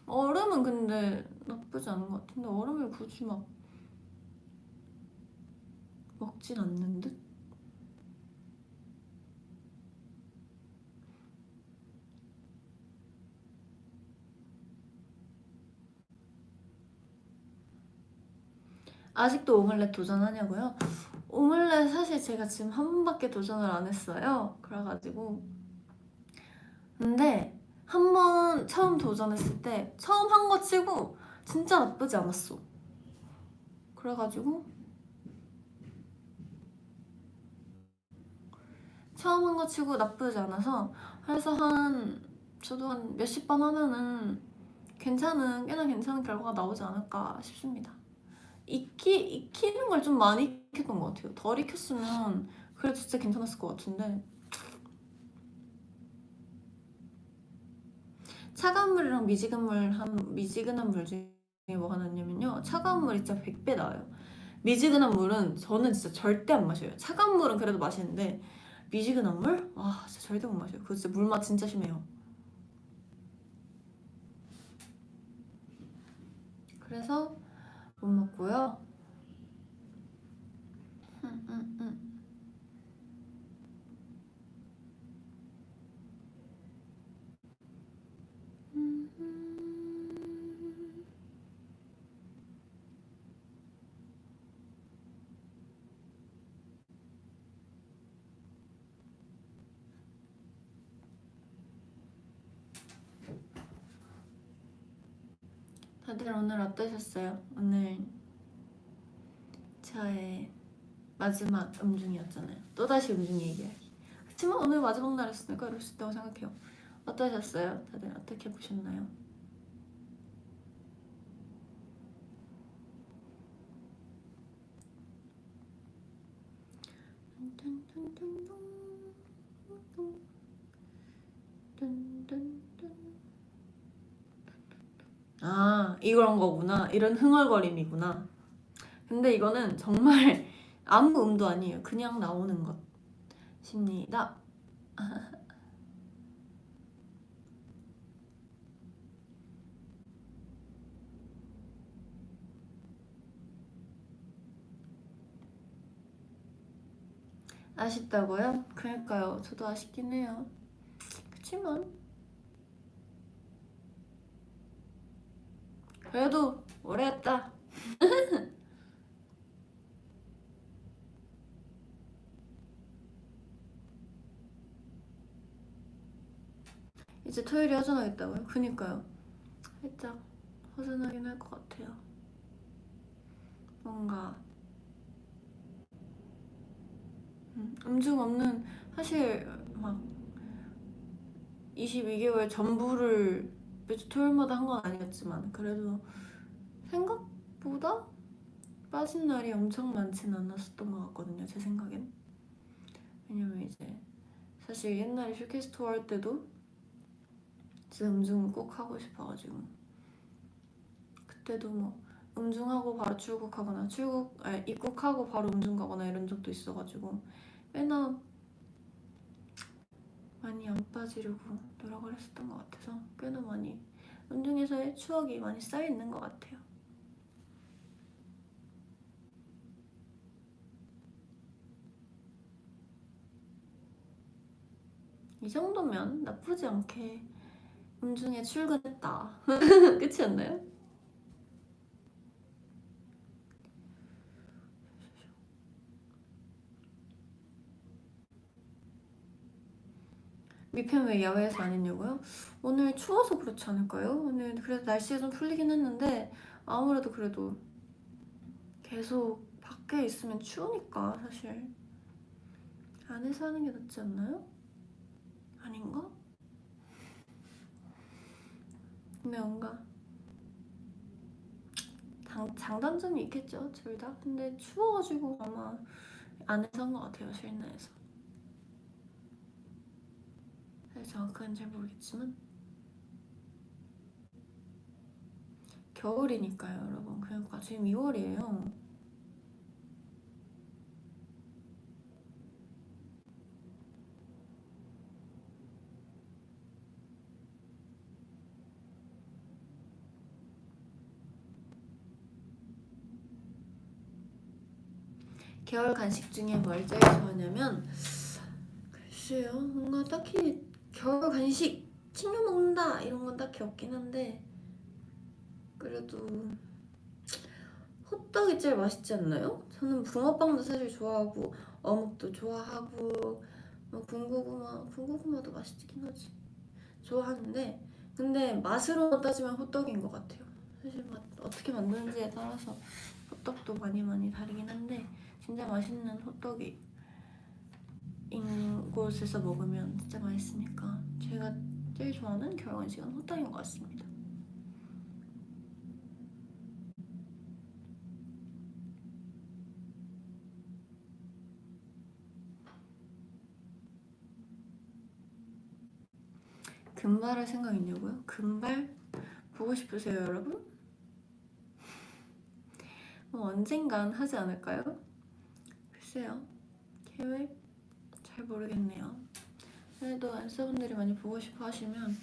얼음은 근데 나쁘지 않은 것 같은데, 얼음을 굳이 막 먹진 않는 듯? 아직도 오믈렛 도전하냐고요? 오믈렛 사실 제가 지금 한 번밖에 도전을 안 했어요. 그래가지고. 근데 한 번 처음 도전했을 때 처음 한 거 치고 진짜 나쁘지 않았어. 그래가지고 처음 한 거 치고 나쁘지 않아서, 그래서 저도 한 몇십 번 하면은 꽤나 괜찮은 결과가 나오지 않을까 싶습니다. 익히는 걸 좀 많이 익혔던 것 같아요. 덜 익혔으면 그래도 진짜 괜찮았을 것 같은데. 차가운 물이랑 미지근한 물 중에 뭐가 낫냐면요, 차가운 물이 진짜 100배 나아요. 미지근한 물은 저는 진짜 절대 안 마셔요. 차가운 물은 그래도 마시는데 미지근한 물? 와, 진짜 절대 못 마셔요. 그거 진짜 물맛 진짜 심해요. 그래서 못 먹고요. 다들 오늘 어떠셨어요? 오늘 저의 마지막 음중이었잖아요. 또다시 음중 얘기하기. 그치만 오늘 마지막 날이었으니까 이럴 수 있다고 생각해요. 어떠셨어요? 다들 어떻게 보셨나요? 이런 거구나. 이런 흥얼거림이구나. 근데 이거는 정말 아무 음도 아니에요. 그냥 나오는 것입니다. 아쉽다고요? 그러니까요. 저도 아쉽긴 해요. 그치만 그래도 오래 했다. 이제 토요일이 허전하겠다고요? 그니까요. 살짝 허전하긴 할 것 같아요. 뭔가 음중 없는, 사실 막 22개월 전부를 매주 토요일마다 한 건 아니었지만 그래도 생각보다 빠진 날이 엄청 많진 않았었던 것 같거든요, 제 생각엔. 왜냐면 이제 사실 옛날에 쇼케이스 투어 할 때도 진짜 음중 꼭 하고 싶어가지고 그때도 뭐 음중하고 바로 출국하거나 입국하고 바로 음중 가거나 이런 적도 있어가지고 꽤나 많이 안 빠지려고 노력을 했었던 것 같아서 꽤나 많이 음중에서의 추억이 많이 쌓여있는 것 같아요. 이 정도면 나쁘지 않게 음중에 출근했다. 끝이 었나요? 미편 왜 야외에서 안 했냐고요? 오늘 추워서 그렇지 않을까요? 오늘 그래도 날씨가 좀 풀리긴 했는데 아무래도 그래도 계속 밖에 있으면 추우니까 사실 안에서 하는 게 낫지 않나요? 아닌가? 근데 뭔가 장단점이 있겠죠, 둘 다. 근데 추워가지고 아마 안에서 한 것 같아요, 실내에서. 정확한 잘 모르겠지만 겨울이니까요, 여러분. 그러니까 지금 2월이에요. 겨울 간식 중에 뭘 제일 좋아하냐면 글쎄요, 뭔가 딱히 겨울 간식 챙겨 먹는다 이런 건 딱히 없긴 한데 그래도 호떡이 제일 맛있지 않나요? 저는 붕어빵도 사실 좋아하고 어묵도 좋아하고 뭐 군고구마도 맛있긴 하지. 좋아하는데 근데 맛으로 따지면 호떡인 것 같아요. 사실 어떻게 만드는지에 따라서 호떡도 많이 다르긴 한데 진짜 맛있는 호떡이 있는 곳에서 먹으면 진짜 맛있으니까 제가 제일 좋아하는 겨울 간식은 호떡인 것 같습니다. 금발할 생각 있냐고요? 금발? 보고 싶으세요, 여러분? 뭐 언젠간 하지 않을까요? 글쎄요, 계획 잘 모르겠네요. 그래도 안서분들이 많이 보고 싶어 하시면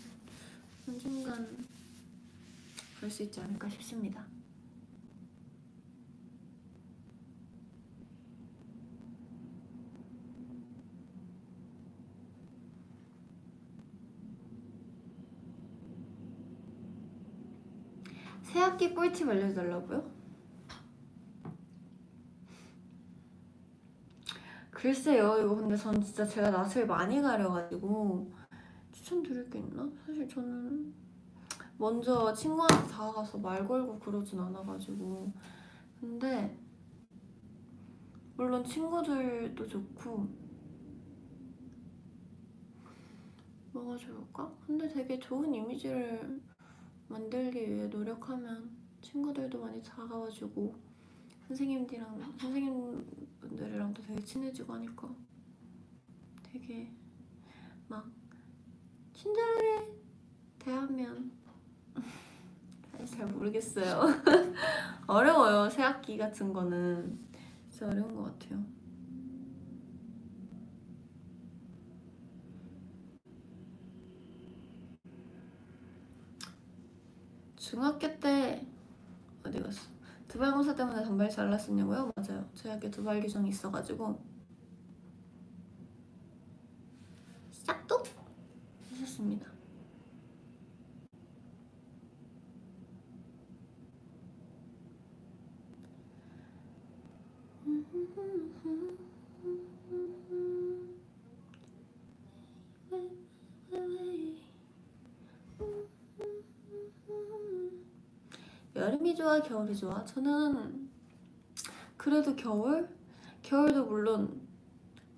언젠간 볼 수 있지 않을까 싶습니다. 새학기 꿀팁 알려달라고요? 글쎄요, 이거 근데 전 진짜 제가 낯을 많이 가려가지고 추천드릴 게 있나? 사실 저는 먼저 친구한테 다가가서 말 걸고 그러진 않아가지고. 근데 물론 친구들도 좋고 뭐가 좋을까? 근데 되게 좋은 이미지를 만들기 위해 노력하면 친구들도 많이 다가와주고 선생님분들이랑도 되게 친해지고 하니까 되게 막 친절하게 대하면 잘 모르겠어요. 어려워요. 새학기 같은 거는 진짜 어려운 것 같아요. 중학교 때 어디 갔어? 두발 검사 때문에 단발 잘랐었냐고요? 맞아요. 저희 학교 두발 규정이 있어가지고 싹둑 했었습니다. 여름이 좋아, 겨울이 좋아? 저는 그래도 겨울도 물론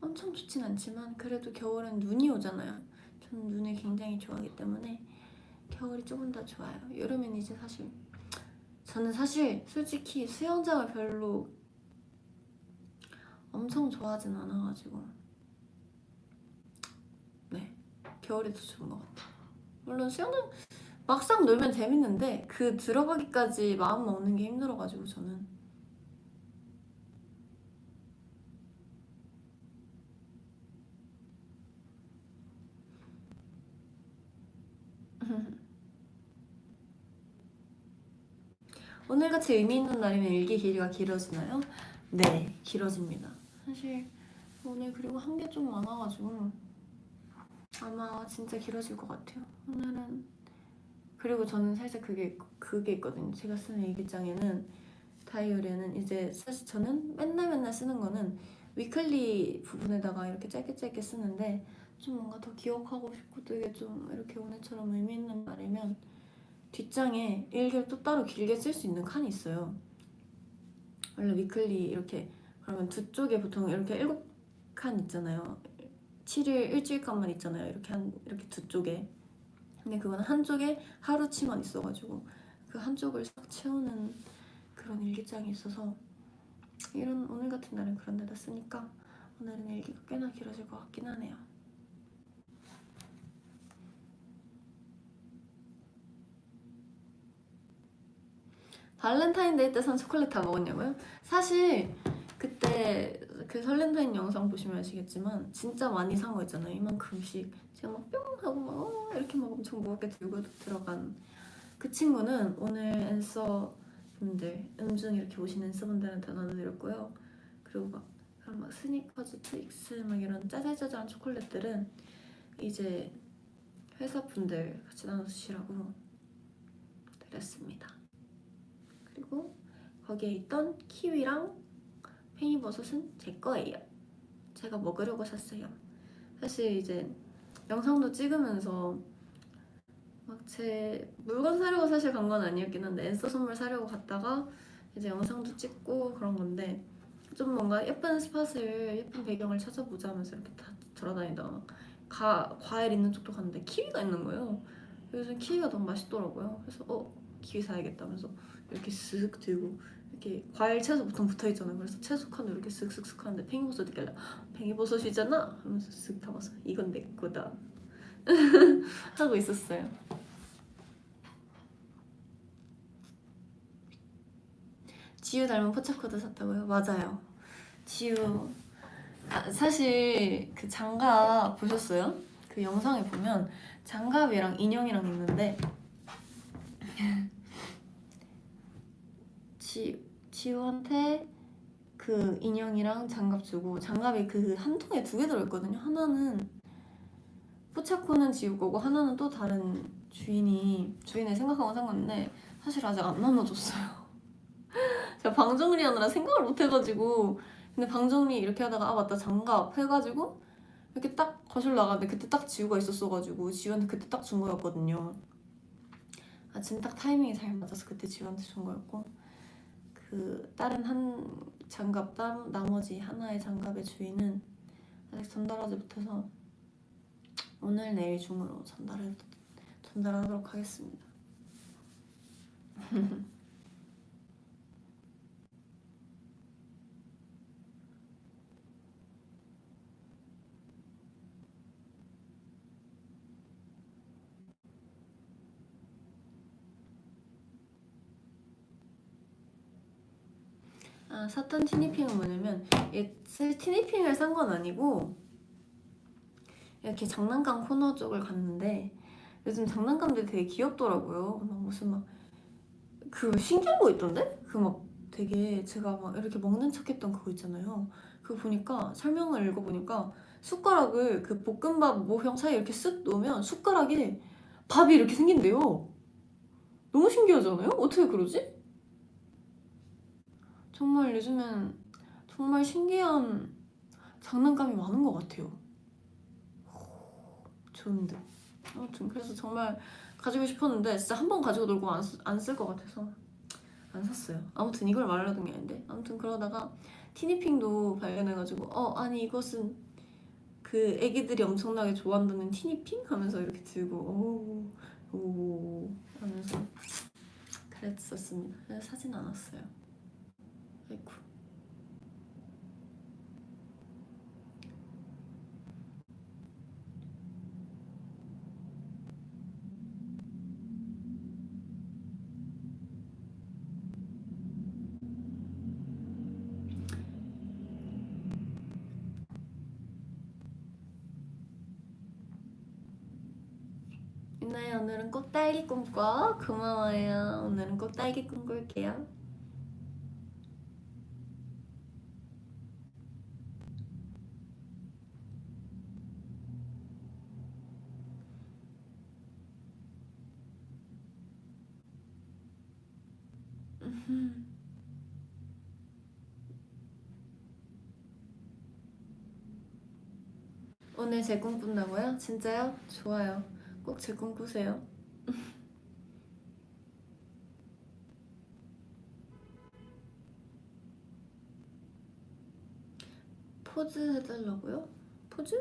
엄청 좋진 않지만 그래도 겨울엔 눈이 오잖아요. 저는 눈을 굉장히 좋아하기 때문에 겨울이 조금 더 좋아요. 여름엔 이제 저는 사실 솔직히 수영장을 별로 엄청 좋아하진 않아가지고 네, 겨울이 더 좋은 것 같아요. 물론 수영장 막상 놀면 재밌는데 그 들어가기까지 마음 먹는 게 힘들어가지고 저는 오늘같이 의미 있는 날이면 일기 길이가 길어지나요? 네, 길어집니다. 사실 오늘 그리고 한 게 좀 많아가지고 아마 진짜 길어질 것 같아요. 오늘은 그리고 저는 살짝 그게 있거든요. 제가 쓰는 일기장에는 다이어리에는 이제 사실 저는 맨날 쓰는 거는 위클리 부분에다가 이렇게 짧게 쓰는데 좀 뭔가 더 기억하고 싶고 되게 좀 이렇게 오늘처럼 의미 있는 날이면 뒷장에 일기를 또 따로 길게 쓸 수 있는 칸이 있어요. 원래 위클리 이렇게 그러면 두 쪽에 보통 이렇게 7칸 있잖아요. 7일 일주일간만 있잖아요. 이렇게 두 쪽에. 근데 그거는 한쪽에 하루치만 있어가지고 그 한쪽을 싹 채우는 그런 일기장이 있어서 이런 오늘 같은 날은 그런 데다 쓰니까 오늘은 일기가 꽤나 길어질 것 같긴 하네요. 발렌타인데이 때 산 초콜릿 다 먹었냐고요? 사실 그때 그 설렌타인 영상 보시면 아시겠지만 진짜 많이 산 거 있잖아요. 이만큼씩 제가 막 뿅 하고 막 이렇게 막 엄청 무겁게 들고 들어간 그 친구는 오늘 앤서 분들 음중 이렇게 오시는 앤서분들한테 나눠드렸고요. 그리고 막 그런 막 스니커즈, 트윅스 막 이런 짜잘짜잘한 초콜릿들은 이제 회사 분들 같이 나눠주시라고 드렸습니다. 그리고 거기에 있던 키위랑 팽이버섯은 제 거예요. 제가 먹으려고 샀어요. 사실 이제 영상도 찍으면서 막 제 물건 사려고 사실 간 건 아니었긴 한데 앤서 선물 사려고 갔다가 이제 영상도 찍고 그런 건데 좀 뭔가 예쁜 스팟을 예쁜 배경을 찾아보자 하면서 이렇게 다 돌아다니다가 막 과일 있는 쪽도 갔는데 키위가 있는 거예요. 그래서 키위가 너무 맛있더라고요. 그래서 키위 사야겠다면서 이렇게 쓱 들고 이렇게 과일 채소 보통 붙어있잖아요. 그래서 채소 칸으로 이렇게 쓱쓱쓱 하는데 팽이버섯 있길래 팽이버섯이잖아 하면서 쓱 담아서 이건 내 거다 하고 있었어요. 지우 닮은 포차코도 샀다고요? 맞아요. 지우 사실 그 장갑 보셨어요? 그 영상에 보면 장갑이랑 인형이랑 있는데 지우한테 그 인형이랑 장갑 주고 장갑이 그 한 통에 2개 들어있거든요. 하나는 포차코는 지우 거고 하나는 또 다른 주인을 생각하고 산 건데 사실 아직 안 나눠줬어요. 제가 방 정리하느라 생각을 못 해가지고 근데 방 정리 이렇게 하다가 아 맞다 장갑 해가지고 이렇게 딱 거실 나갔는데 그때 딱 지우가 있었어가지고 지우한테 그때 딱 준 거였거든요. 지금 딱 타이밍이 잘 맞아서 그때 지우한테 준 거였고 그 다른 한 장갑 나머지 하나의 장갑의 주인은 아직 전달하지 못해서 오늘 내일 중으로 전달하도록 하겠습니다. 샀던 티니핑은 뭐냐면 사실 티니핑을 산 건 아니고 이렇게 장난감 코너 쪽을 갔는데 요즘 장난감들이 되게 귀엽더라고요. 막 무슨 막 그 신기한 거 있던데? 그 막 되게 제가 막 이렇게 먹는 척했던 그거 있잖아요. 그거 보니까 설명을 읽어보니까 숟가락을 그 볶음밥 모형 사이에 이렇게 쓱 놓으면 숟가락에 밥이 이렇게 생긴대요. 너무 신기하지 않아요? 어떻게 그러지? 정말 요즘엔 정말 신기한 장난감이 많은 것 같아요. 좋은데. 아무튼 그래서 정말 가지고 싶었는데 진짜 한 번 가지고 놀고 안 쓸 것 같아서 안 샀어요. 아무튼 이걸 말하던 게 아닌데 아무튼 그러다가 티니핑도 발견해가지고 아니 이것은 그 애기들이 엄청나게 좋아한다는 티니핑? 하면서 이렇게 들고 오 하면서 그랬었습니다. 그래서 사진 않았어요. 아이쿠. 유나야 오늘은 꼭 딸기 꿈꿔. 고마워요. 오늘은 꼭 딸기 꿈꿀게요. 오늘 제 꿈 꾼다고요? 진짜요? 좋아요. 꼭 제 꿈 꾸세요. 포즈 해달라고요? 포즈?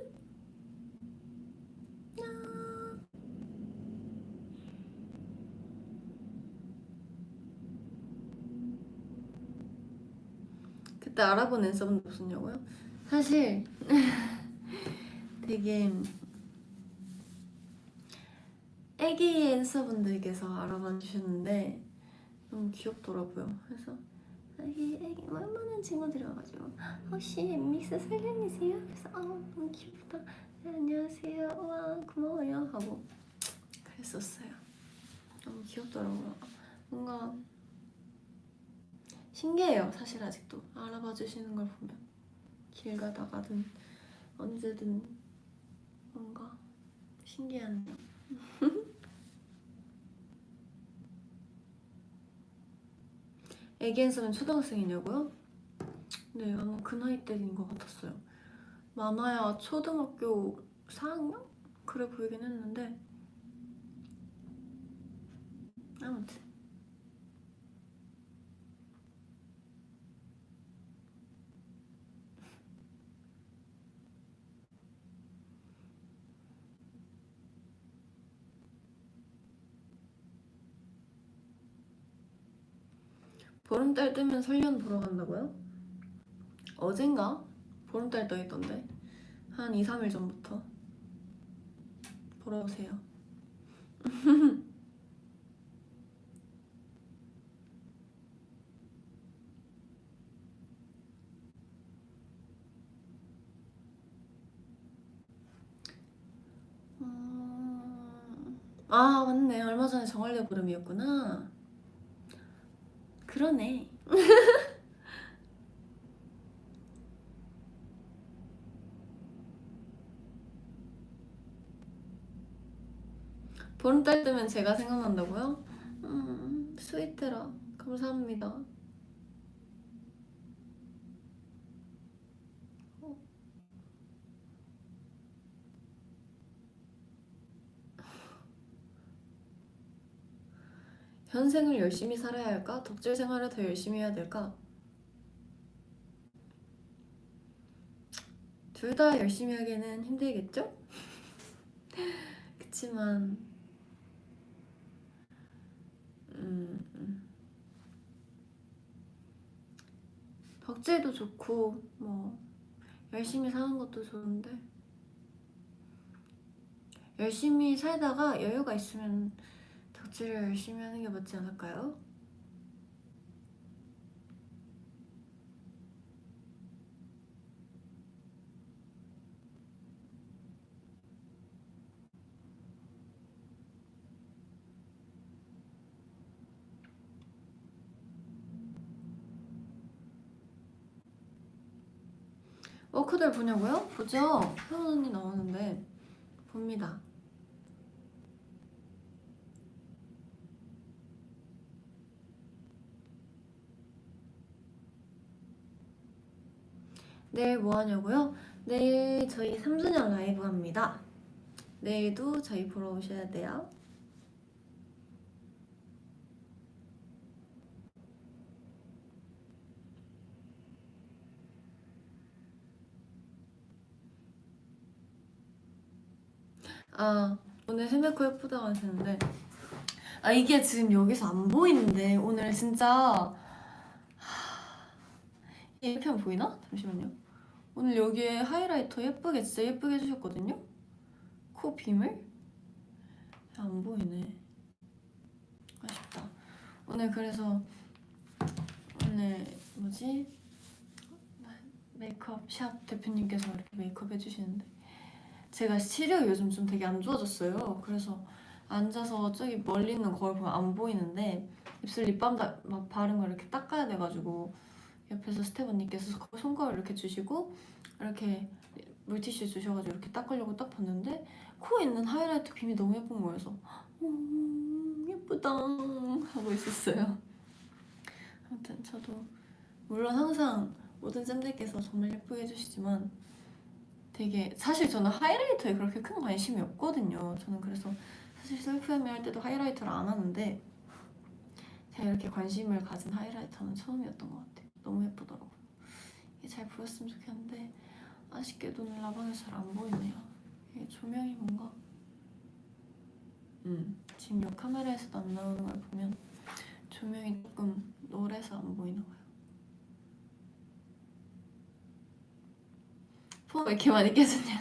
그때 알아본 앤서분들 없었냐고요? 사실 되게 애기 앤서분들께서 알아봐 주셨는데 너무 귀엽더라고요. 그래서 애기 만만한 친구들이 와가지고 혹시 엠믹스 설련이세요? 그래서 너무 귀엽다. 네, 안녕하세요. 와 고마워요 하고 그랬었어요. 너무 귀엽더라고요. 뭔가 신기해요. 사실 아직도 알아봐 주시는 걸 보면 길 가다가든 언제든 뭔가 신기하네요. 애기 앤서는 초등학생이냐고요? 네, 아마 그 나이 때인 것 같았어요. 많아야 초등학교 4학년? 그래 보이긴 했는데 아무튼 보름달 뜨면 설련 보러 간다고요? 어젠가? 보름달 떠 있던데 한 2, 3일 전부터 보러 오세요. 아 맞네, 얼마 전에 정월래 보름이었구나. 그러네. 보름달 뜨면 제가 생각난다고요? 스위트라 감사합니다. 현생을 열심히 살아야 할까? 덕질 생활을 더 열심히 해야 될까? 둘 다 열심히 하기는 힘들겠죠? 그치만 덕질도 좋고 뭐 열심히 사는 것도 좋은데 열심히 살다가 여유가 있으면 덕질을 열심히 하는 게 맞지 않을까요? 워크들 보냐고요? 보죠. 혜원 언니 나오는데 봅니다. 내일 뭐 하냐고요? 내일 저희 3주년 라이브 합니다. 내일도 저희 보러 오셔야 돼요. 오늘 헤메코 예쁘다고 하시는데 이게 지금 여기서 안 보이는데 오늘 진짜 이렇게 하면 보이나? 잠시만요. 오늘 여기에 하이라이터 예쁘게 진짜 예쁘게 해주셨거든요? 코 빔을? 안 보이네. 아쉽다. 오늘 그래서 오늘 뭐지? 메이크업 샵 대표님께서 이렇게 메이크업 해주시는데 제가 시력이 요즘 좀 되게 안 좋아졌어요. 그래서 앉아서 저기 멀리 있는 거울 보면 안 보이는데 입술 립밤 막 바른 걸 이렇게 닦아야 돼가지고 옆에서 스텝 언니께서 손거울 이렇게 주시고 이렇게 물티슈 주셔가지고 이렇게 닦으려고 딱 봤는데 코에 있는 하이라이트 빔이 너무 예쁜 거여서 예쁘다 하고 있었어요. 아무튼 저도 물론 항상 모든 쌤들께서 정말 예쁘게 해주시지만 되게 사실 저는 하이라이터에 그렇게 큰 관심이 없거든요. 저는 그래서 사실 셀프엠이 할 때도 하이라이터를 안 하는데 제가 이렇게 관심을 가진 하이라이터는 처음이었던 것 같아요. 너무 예쁘더라고요. 이게 잘 보였으면 좋겠는데 아쉽게도 오늘 라방에서 잘 안 보이네요. 이게 조명이 뭔가 지금 이 카메라에서도 안 나오는 걸 보면 조명이 조금 노래서 안 보이나 봐요. 폰 왜 이렇게 많이 깨졌냐.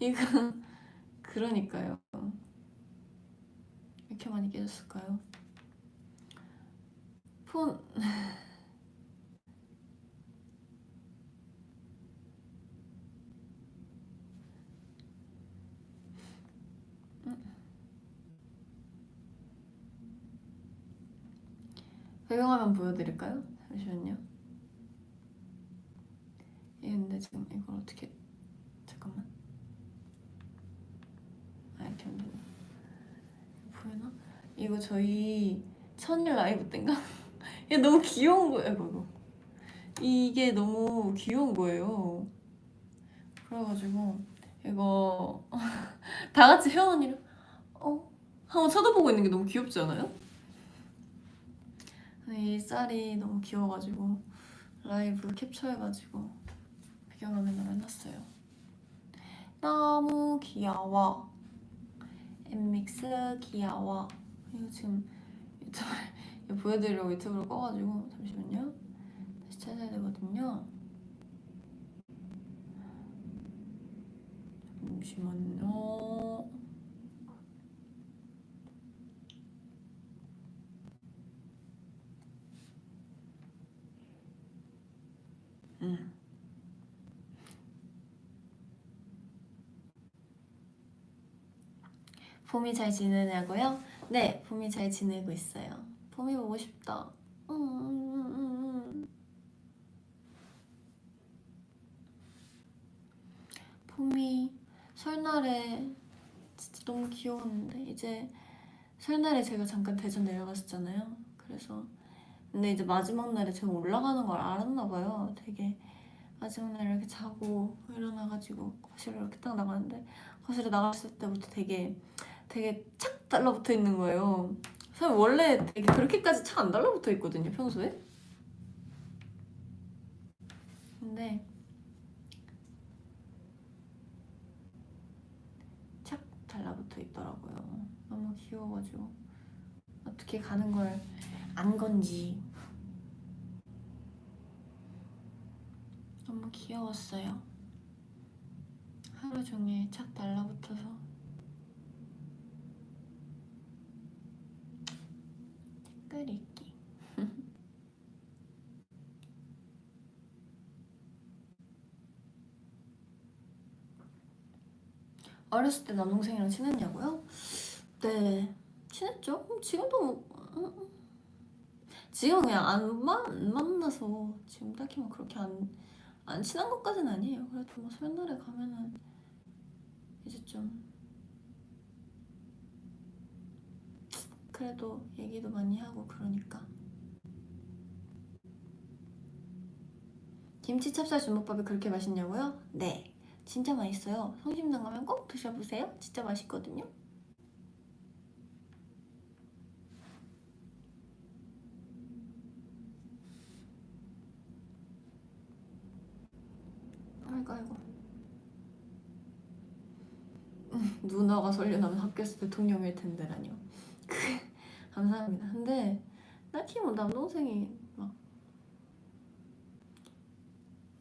이거 그러니까요. 왜 이렇게 많이 깨졌을까요? 폰 배경화면 보여드릴까요? 잠시만요. 근데 지금 이걸 어떻게 잠깐만. 이렇게 하면 되나? 보이나? 이거 저희 천일 라이브 때인가? 이게 너무 귀여운 거예요. 이게 너무 귀여운 거예요. 그래가지고 이거 다 같이 혜원 언니를 한번 쳐다보고 있는 게 너무 귀엽지 않아요? 이 쌀이 너무 귀여워가지고 라이브 캡처해가지고 배경화면으로 해놨어요. 너무 귀여워. 엠믹스 귀여워. 이거 지금 유튜브 보여드리려고 유튜브를 꺼가지고 잠시만요. 다시 찾아야 되거든요. 잠시만요. 봄이 잘 지내냐고요? 네, 봄이 잘 지내고 있어요. 봄이 보고 싶다. 봄이 설날에 진짜 너무 귀여웠는데 이제 설날에 제가 잠깐 대전 내려갔었잖아요. 그래서 근데 이제 마지막 날에 제가 올라가는 걸 알았나 봐요. 되게 마지막 날에 이렇게 자고 일어나가지고 거실에 이렇게 딱 나가는데 거실에 나갔을 때부터 되게 착 달라붙어 있는 거예요. 사실 원래 되게 그렇게까지 착 안 달라붙어 있거든요, 평소에. 근데 착 달라붙어 있더라고요. 너무 귀여워가지고 어떻게 가는 걸 안 건지 너무 귀여웠어요. 하루 종일 착 달라붙어서 댓글 읽기. 어렸을 때 남동생이랑 친했냐고요? 네, 친했죠. 지금도 지금 그냥 안 만나서 지금 딱히 뭐 그렇게 안 친한 것까지는 아니에요. 그래도 뭐 설날에 가면은 이제 좀 그래도 얘기도 많이 하고 그러니까. 김치 찹쌀 주먹밥이 그렇게 맛있냐고요? 네, 진짜 맛있어요. 성심당 가면 꼭 드셔보세요. 진짜 맛있거든요. 아이고 누나가 설련하면 학교에서 대통령일 텐데라뇨. 감사합니다. 근데 딱히 뭐 남동생이 막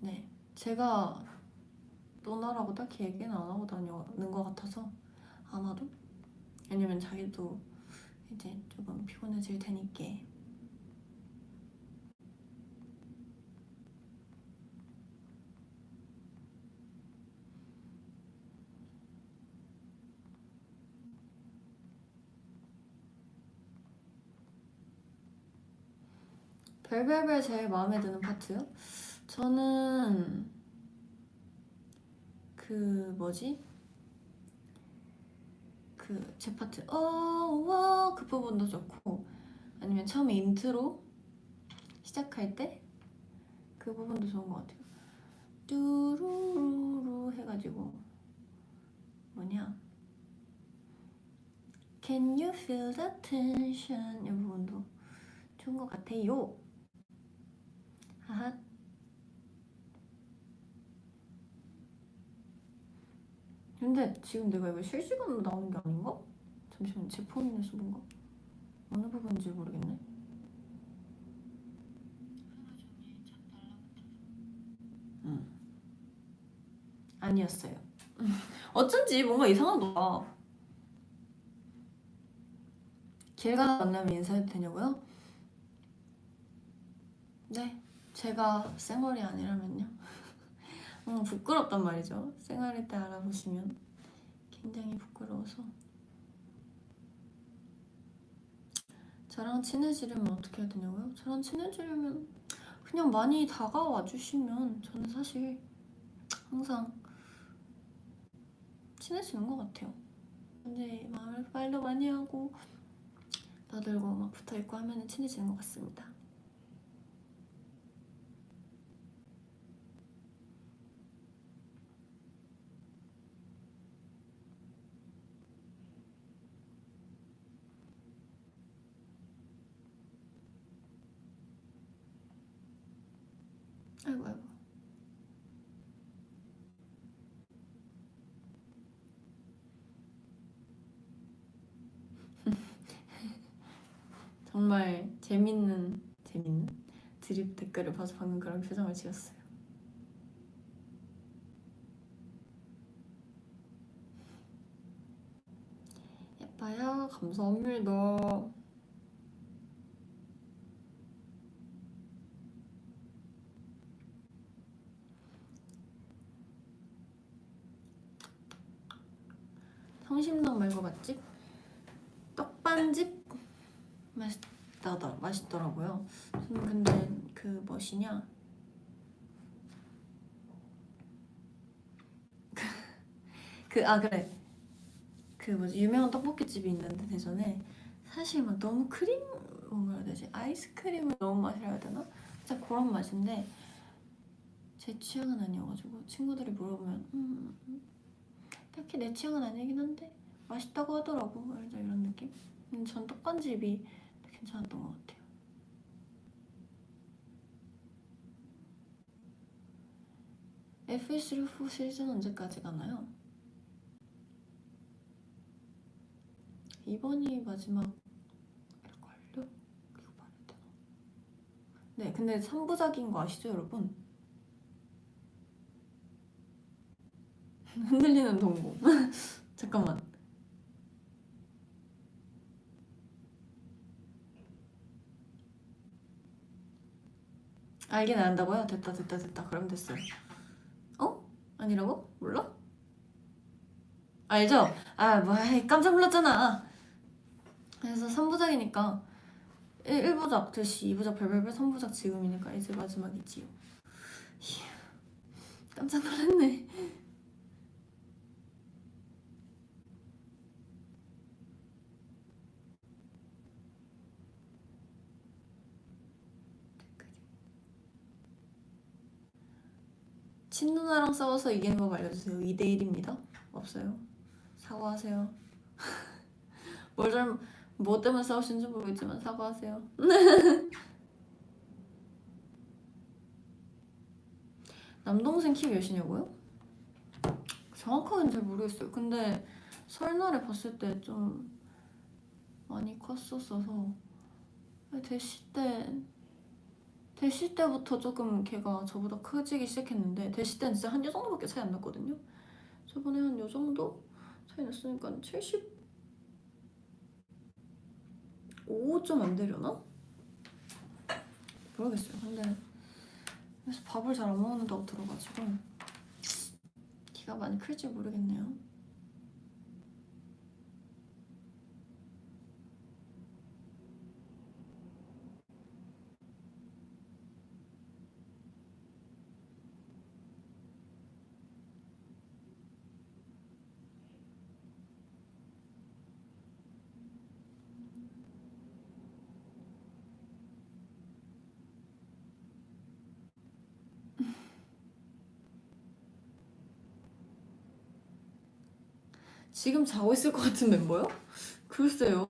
네, 제가 누나라고 딱히 얘기는 안 하고 다니는 것 같아서 아마도. 왜냐면 자기도 이제 조금 피곤해질 테니까. 별별별 제일 마음에 드는 파트요? 저는 그 뭐지? 그 제 파트 그 부분도 좋고 아니면 처음에 인트로 시작할 때 그 부분도 좋은 것 같아요. 뚜루루루 해가지고 뭐냐 Can you feel the tension 이 부분도 좋은 것 같아요. 하하. 근데 지금 내가 이거 실시간으로 나오는 게 아닌가? 잠시만, 제 폰에서 뭔가 어느 부분인지 모르겠네. 아니었어요. 어쩐지 뭔가 이상하더라. 길 가다 만나면 인사해도 되냐고요? 네, 제가 쌩얼이 아니라면요. 부끄럽단 말이죠. 쌩얼일 때 알아보시면 굉장히 부끄러워서. 저랑 친해지려면 어떻게 해야 되냐고요? 저랑 친해지려면 그냥 많이 다가와 주시면 저는 사실 항상 친해지는 것 같아요. 근데 말도 많이 하고 나들고 막 붙어있고 하면 친해지는 것 같습니다. 아이고 아이고. 정말 재밌는 드립 댓글을 봐서 방금 그런 표정을 지었어요. 예뻐요. 감사합니다. 성심당 말고 맛집? 떡반집? 맛있더라고요. 저는 근데 그 뭐시냐? 그래. 그 뭐지 유명한 떡볶이집이 있는데 대전에 사실 막 너무 뭐라 해야 되지? 아이스크림을 너무 마시라 해야 되나? 진짜 그런 맛인데 제 취향은 아니어가지고 친구들이 물어보면 딱히 내 취향은 아니긴 한데 맛있다고 하더라고. 알죠? 이런 느낌? 전 떡반집이 괜찮았던 것 같아요. F3 시즌 언제까지 가나요? 이번이 마지막일걸요? 이거 말해야 되나? 네, 근데 3부작인 거 아시죠, 여러분? 흔들리는 동공. 잠깐만. 알긴 안다고요? 됐다. 그럼 됐어요. 어? 아니라고? 몰라? 알죠? 깜짝 놀랐잖아. 그래서 3부작이니까 1부작 대시 2부작 별별별 3부작 지금이니까 이제 마지막이지요. 휴, 깜짝 놀랐네. 친누나랑 싸워서 이기는 법 알려주세요. 2대1입니다. 없어요. 사과하세요. 뭐 때문에 싸우시는지 모르겠지만 사과하세요. 남동생 키 몇이냐고요? 정확하게는 잘 모르겠어요. 근데 설날에 봤을 때 좀 많이 컸었어서 대시 때부터 조금 걔가 저보다 커지기 시작했는데 대시 때는 진짜 한 요 정도밖에 차이 안 났거든요. 저번에 한 요 정도 차이 났으니까 75 좀 안 되려나? 모르겠어요. 근데 그래서 밥을 잘 안 먹는다고 들어가지고 키가 많이 클지 모르겠네요. 지금 자고 있을 것 같은 멤버요? 글쎄요.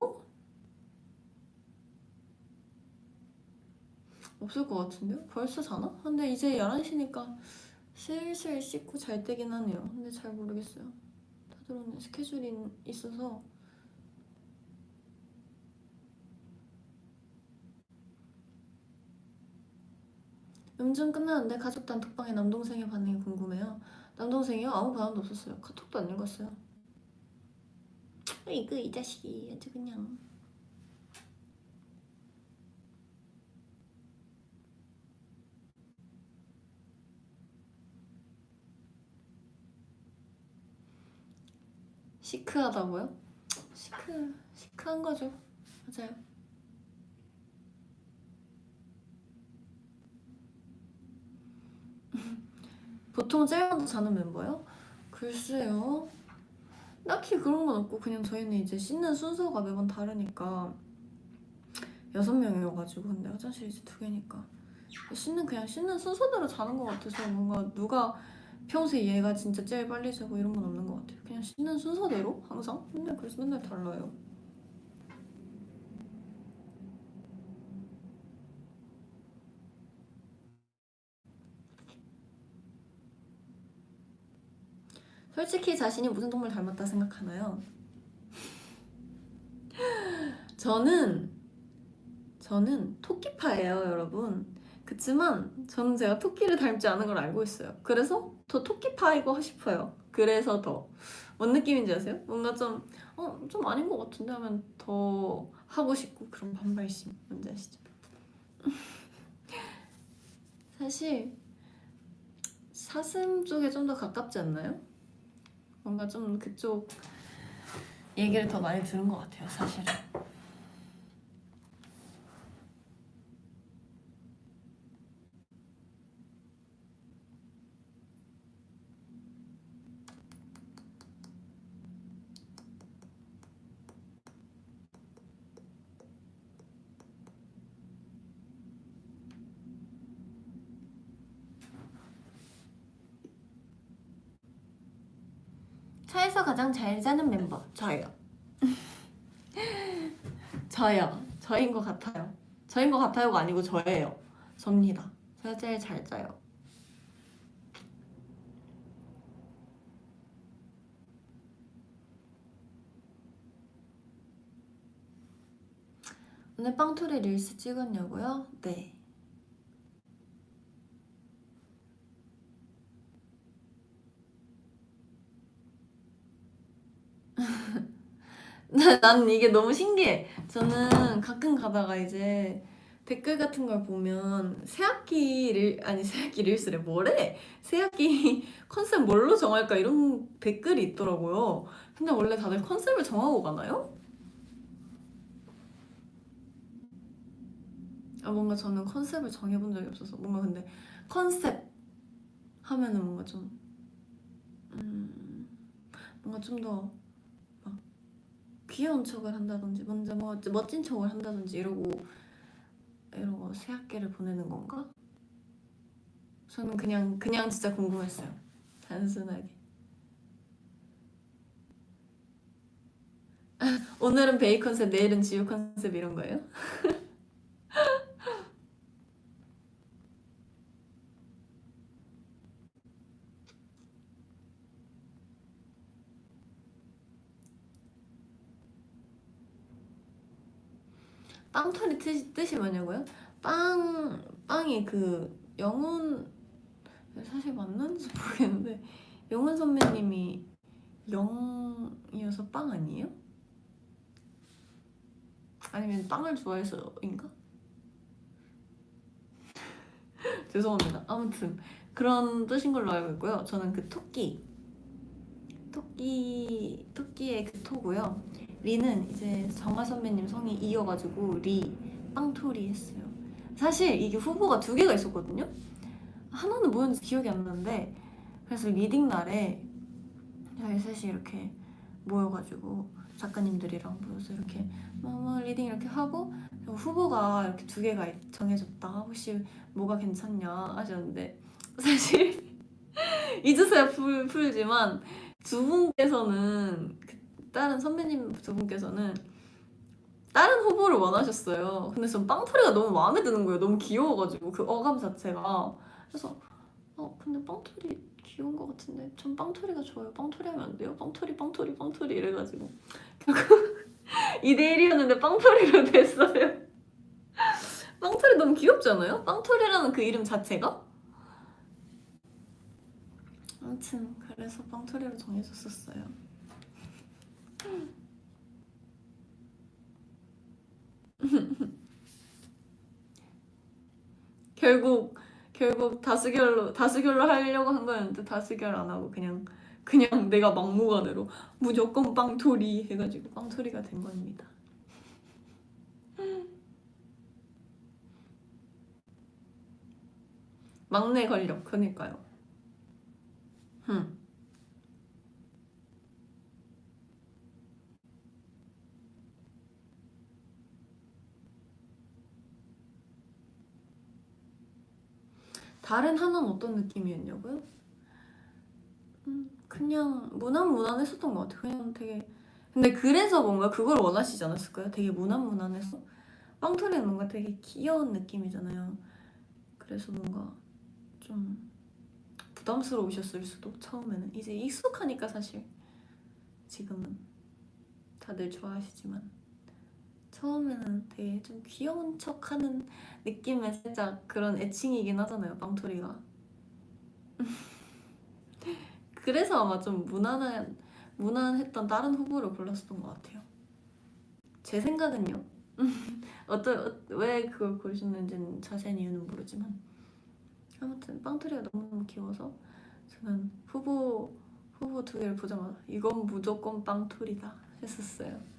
없을 것 같은데요? 벌써 자나? 근데 이제 11시니까 슬슬 씻고 잘 때긴 하네요. 근데 잘 모르겠어요. 들어오는 스케줄이 있어서. 음중 끝나는데 가족 단톡방에 남동생의 반응이 궁금해요. 남동생이요? 아무 반응도 없었어요. 카톡도 안 읽었어요. 이거 이 자식이 아주 그냥. 시크하다고요? 시크한 거죠. 맞아요. 보통 짤방도 자는 멤버요? 글쎄요. 딱히 그런 건 없고 그냥 저희는 이제 씻는 순서가 매번 다르니까 6명이어가지고 근데 화장실이 이제 2개니까 그냥 씻는 순서대로 자는 것 같아서 뭔가 누가 평소에 얘가 진짜 제일 빨리 자고 이런 건 없는 것 같아요. 그냥 씻는 순서대로 항상 그래서 맨날 달라요. 솔직히 자신이 무슨 동물 닮았다 생각하나요? 저는 토끼파예요, 여러분. 그치만 저는 제가 토끼를 닮지 않은 걸 알고 있어요. 그래서 더 토끼파이고 싶어요. 그래서 더. 뭔 느낌인지 아세요? 뭔가 좀 아닌 것 같은데 하면 더 하고 싶고 그런 반발심. 뭔지 아시죠? 사실 사슴 쪽에 좀 더 가깝지 않나요? 뭔가 좀 그쪽 얘기를 더 많이 들은 것 같아요, 사실은. 차에서 가장 잘 자는 멤버 저요. 저인 것 같아요. 저인 것 같아요가 아니고 저예요. 접니다. 제가 제일 잘 자요. 오늘 빵토리 릴스 찍었냐고요? 네. 난 이게 너무 신기해. 저는 가끔 가다가 이제 댓글 같은 걸 보면 새학기 릴스래 뭐래? 새학기 컨셉 뭘로 정할까 이런 댓글이 있더라고요. 근데 원래 다들 컨셉을 정하고 가나요? 뭔가 저는 컨셉을 정해본 적이 없어서 뭔가 근데 컨셉 하면은 뭔가 좀 뭔가 좀더 귀여운 척을 한다든지 먼저 멋진 척을 한다든지 이러고 새 학기를 보내는 건가? 저는 그냥 진짜 궁금했어요. 단순하게. 오늘은 베이 컨셉, 내일은 지우 컨셉 이런 거예요? 빵털이 뜻이 뭐냐고요? 빵이 그 영훈 사실 맞는지 모르겠는데 영훈 선배님이 영이어서 빵 아니에요? 아니면 빵을 좋아해서인가? 죄송합니다. 아무튼 그런 뜻인 걸로 알고 있고요. 저는 그 토끼의 그 토고요. 리는 이제 정아 선배님 성이 이어가지고 리 빵토리 했어요. 사실 이게 후보가 2개가 있었거든요. 하나는 뭐였는지 기억이 안 나는데 그래서 리딩 날에 저희 셋이 이렇게 모여가지고 작가님들이랑 모여서 이렇게 뭐 리딩 이렇게 하고 후보가 이렇게 2개가 정해졌다. 혹시 뭐가 괜찮냐 하셨는데 사실 이제서야 풀지만 두 분께서는 다른 선배님 2분께서는 다른 후보를 원하셨어요. 근데 전 빵토리가 너무 마음에 드는 거예요. 너무 귀여워가지고 그 어감 자체가. 그래서 근데 빵토리 귀여운 것 같은데 전 빵토리가 좋아요. 빵토리 하면 안 돼요? 빵토리 빵토리 빵토리 이래가지고 결국 2대1이었는데 빵토리로 됐어요. 빵토리 너무 귀엽지 않아요? 빵토리라는 그 이름 자체가? 아무튼 그래서 빵토리로 정해졌었어요. 결국 다수결로 하려고 한 거였는데 다수결 안 하고 그냥 내가 막무가내로 무조건 빵토리 해가지고 빵토리가 된 겁니다. 막내 권력, 그니까요. 다른 하나는 어떤 느낌이었냐고요? 그냥 무난했었던 것 같아요. 그냥 되게 근데 그래서 뭔가 그걸 원하시지 않았을까요? 되게 무난해서 빵토리는 뭔가 되게 귀여운 느낌이잖아요. 그래서 뭔가 좀 부담스러우셨을 수도 처음에는 이제 익숙하니까 사실 지금은 다들 좋아하시지만 처음에는 되게 좀 귀여운 척하는 느낌의 살짝 그런 애칭이긴 하잖아요, 빵토리가. 그래서 아마 좀 무난했던 다른 후보를 골랐었던 것 같아요. 제 생각은요. 왜 그걸 고르셨는지는 자세한 이유는 모르지만 아무튼 빵토리가 너무너무 귀여워서 저는 후보 2개를 보자마자 이건 무조건 빵토리다 했었어요.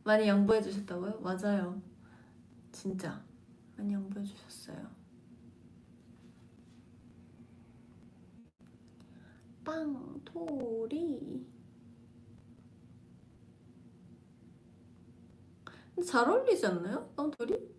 많이 양보해 주셨다고요? 맞아요. 진짜 많이 양보해 주셨어요. 빵토리. 근데 잘 어울리지 않나요? 빵토리?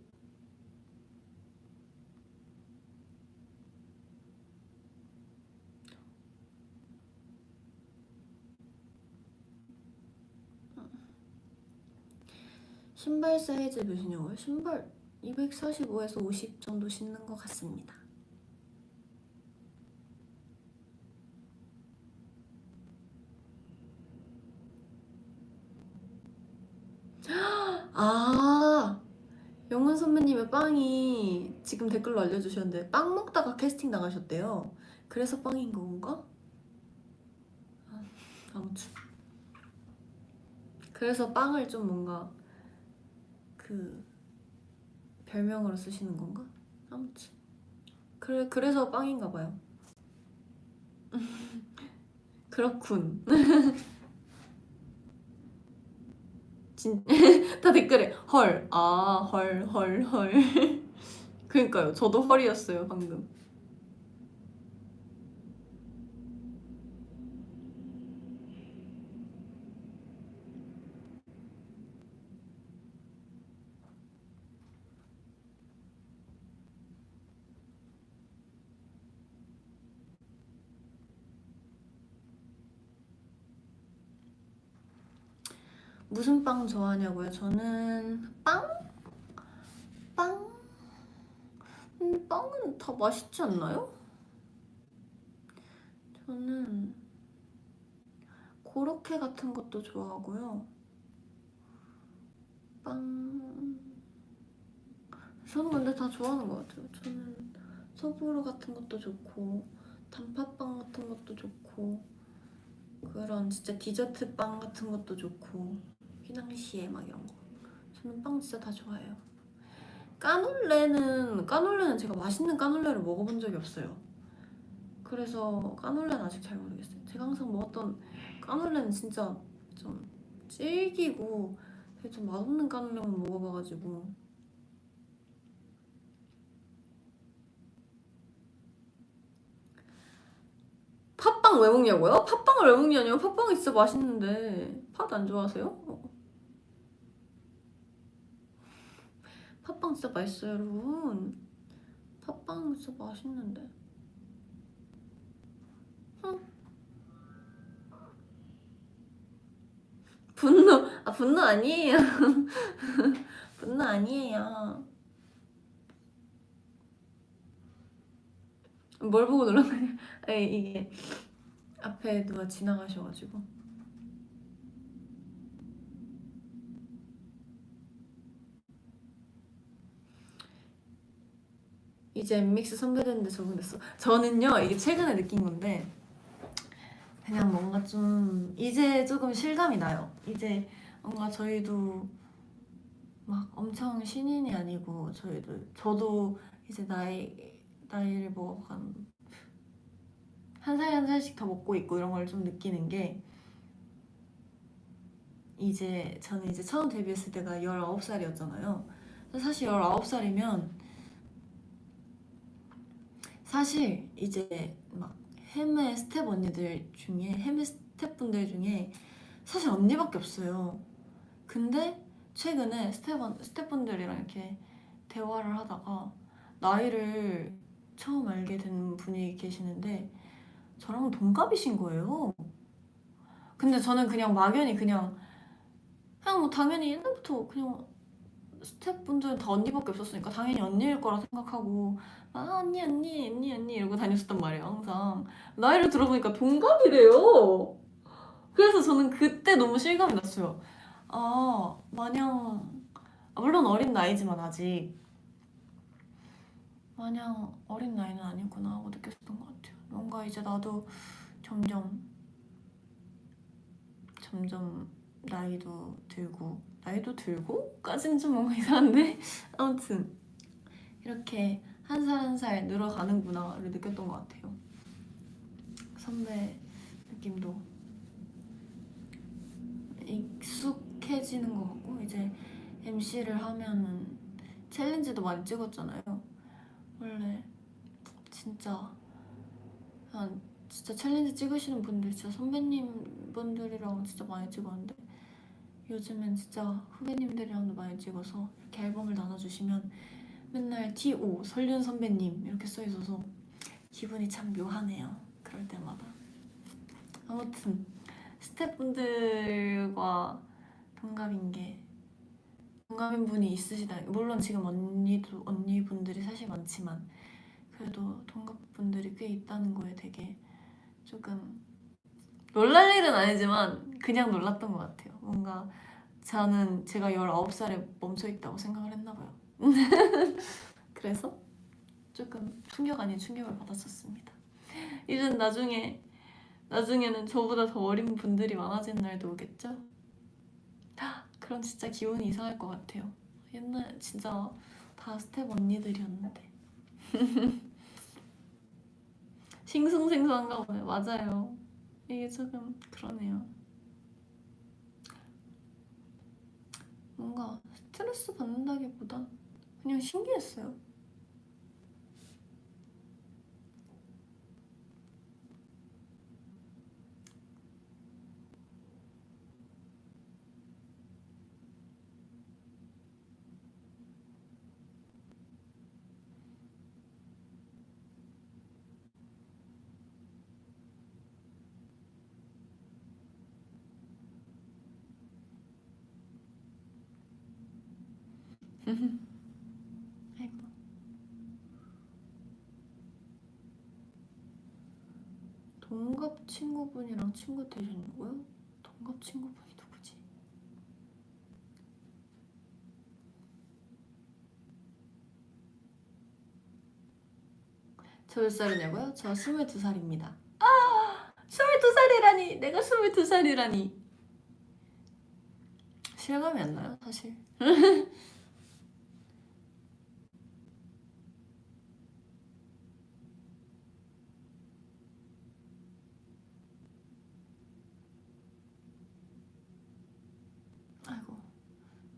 신발 사이즈 몇이냐고요? 신발 245에서 50 정도 신는 것 같습니다. 아, 영훈 선배님의 빵이 지금 댓글로 알려주셨는데 빵 먹다가 캐스팅 나가셨대요. 그래서 빵인 건가? 아무튼 그래서 빵을 좀 뭔가 그 별명으로 쓰시는 건가? 아무튼 그래서 빵인가 봐요. 그렇군. 다 댓글에 헐, 헐. 그러니까요. 저도 헐이었어요 방금. 무슨 빵 좋아하냐고요? 저는 빵? 빵은 다 맛있지 않나요? 저는 고로케 같은 것도 좋아하고요. 저는 근데 다 좋아하는 것 같아요. 저는 소보로 같은 것도 좋고 단팥빵 같은 것도 좋고 그런 진짜 디저트 빵 같은 것도 좋고 휘낭시에 막 이런 거. 저는 빵 진짜 다 좋아해요. 까놀레는 제가 맛있는 까놀레를 먹어본 적이 없어요. 그래서 까놀레는 아직 잘 모르겠어요. 제가 항상 먹었던 까놀레는 진짜 좀 질기고 되게 좀 맛없는 까놀레만 먹어봐가지고. 팥빵 왜 먹냐고요? 팥빵을 왜 먹냐뇨? 팥빵이 진짜 맛있는데 팥 안 좋아하세요? 팥빵 진짜 맛있어요 여러분. 팥빵 진짜 맛있는데. 응. 분노 아니에요. 분노 아니에요. 뭘 보고 놀란 거냐? 아니, 이게 앞에 누가 지나가셔가지고. 이제 엠믹스 선배되는데 적응됐어. 저는요 이게 최근에 느낀 건데 그냥 뭔가 좀 이제 조금 실감이 나요. 이제 뭔가 저희도 막 엄청 신인이 아니고 저도 이제 나이를 뭐 한 살 한 살씩 더 먹고 있고 이런 걸 좀 느끼는 게 이제 저는 이제 처음 데뷔했을 때가 19살이었잖아요. 사실 19살이면 사실 이제 막 해외 스태프분들 중에 사실 언니밖에 없어요. 근데 최근에 스태프분들이랑 이렇게 대화를 하다가 나이를 처음 알게 된 분이 계시는데 저랑 동갑이신 거예요. 근데 저는 그냥 막연히 그냥 뭐 당연히 옛날부터 그냥 스태프분들은 다 언니밖에 없었으니까 당연히 언니일 거라 생각하고 아 언니 이러고 다녔었단 말이에요 항상. 나이를 들어보니까 동갑이래요. 그래서 저는 그때 너무 실감이 났어요. 아 마냥 물론 어린 나이지만 아직 마냥 어린 나이는 아니구나 하고 느꼈던 것 같아요. 뭔가 이제 나도 점점 나이도 들고까지는 좀 뭔가 이상한데 아무튼 이렇게 한 살 한 살 늘어가는구나를 느꼈던 것 같아요. 선배 느낌도 익숙해지는 것 같고 이제 MC를 하면은 챌린지도 많이 찍었잖아요. 원래 진짜 진짜 챌린지 찍으시는 분들 진짜 선배님 분들이랑 진짜 많이 찍었는데 요즘엔 진짜 후배님들이랑도 많이 찍어서 이렇게 앨범을 나눠주시면 맨날 T.O. 설륜 선배님 이렇게 써있어서 기분이 참 묘하네요. 그럴 때마다. 아무튼 스태프분들과 동갑인 분이 있으시다. 물론 지금 언니분들이 사실 많지만 그래도 동갑분들이 꽤 있다는 거에 되게 조금 놀랄 일은 아니지만 그냥 놀랐던 것 같아요. 뭔가 저는 제가 19살에 멈춰있다고 생각을 했나봐요. 그래서 조금 충격 아닌 충격을 받았었습니다. 이젠 나중에는 저보다 더 어린 분들이 많아지는 날도 오겠죠? 그럼 진짜 기분이 이상할 것 같아요. 옛날 진짜 다 스텝 언니들이었는데 싱숭생숭한가 보네. 맞아요. 이게 조금 그러네요. 뭔가 스트레스 받는다기보다 그냥 신기했어요. 아이고. 동갑 친구분이랑 친구 되셨냐고요? 동갑 친구분이 누구지? 저 몇 살이냐고요? 저 22살입니다. 22살이라니! 내가 22살이라니! 실감이 안 나요, 사실. 아이고,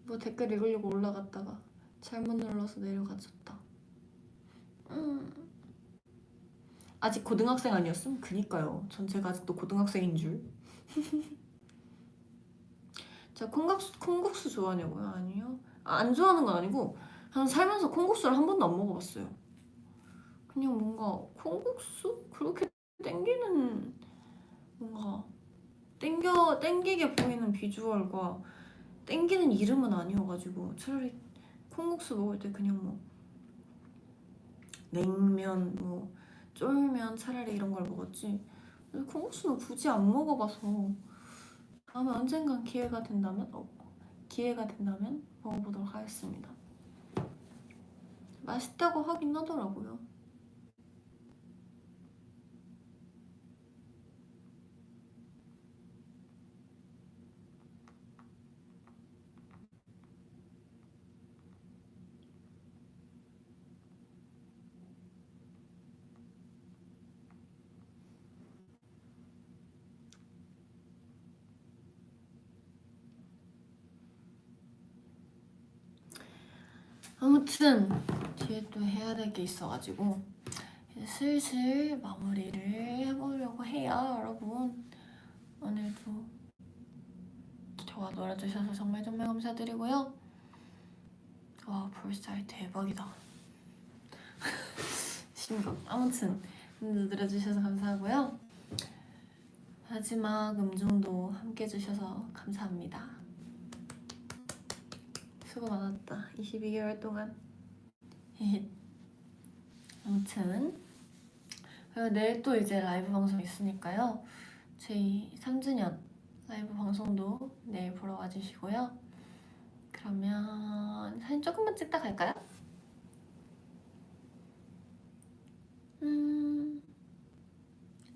뭐 댓글 읽으려고 올라갔다가 잘못 눌러서 내려가졌다. 아직 고등학생 아니었음? 그니까요. 전 제가 아직도 고등학생인 줄. 제가 콩국수 좋아하냐고요? 아니요. 안 좋아하는 건 아니고 저는 살면서 콩국수를 한 번도 안 먹어봤어요. 그냥 뭔가 콩국수? 그렇게 땡기는 뭔가 땡기게 보이는 비주얼과 땡기는 이름은 아니어가지고 차라리 콩국수 먹을 때 그냥 뭐 냉면 뭐 쫄면 차라리 이런 걸 먹었지. 콩국수는 굳이 안 먹어봐서 다음에 언젠간 기회가 된다면 먹어보도록 하겠습니다. 맛있다고 하긴 하더라고요. 아무튼 뒤에 또 해야 될 게 있어가지고 이제 슬슬 마무리를 해보려고 해요, 여러분. 오늘도 저와 놀아주셔서 정말 정말 감사드리고요. 와, 볼살 대박이다. 심각. 아무튼 놀아주셔서 감사하고요. 마지막 음중도 함께 해주셔서 감사합니다. 수고 많았다. 22개월 동안. 아무튼 그리고 내일 또 이제 라이브 방송 있으니까요. 저희 3주년 라이브 방송도 내일 보러 와주시고요. 그러면 사진 조금만 찍다 갈까요?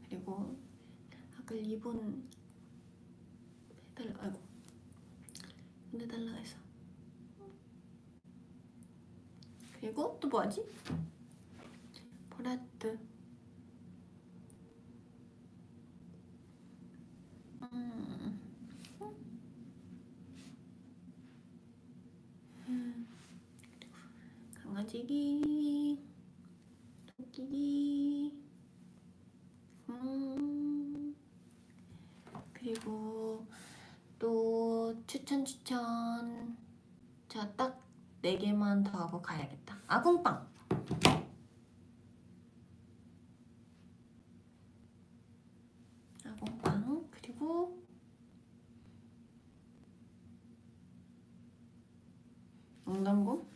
그리고 아까 리본 해달라 해서 그리고 또 뭐하지? 보라트 강아지기 토끼기 그리고 또 추천 자, 딱 4개만 더 하고 가야겠다. 아궁빵 그리고 농담고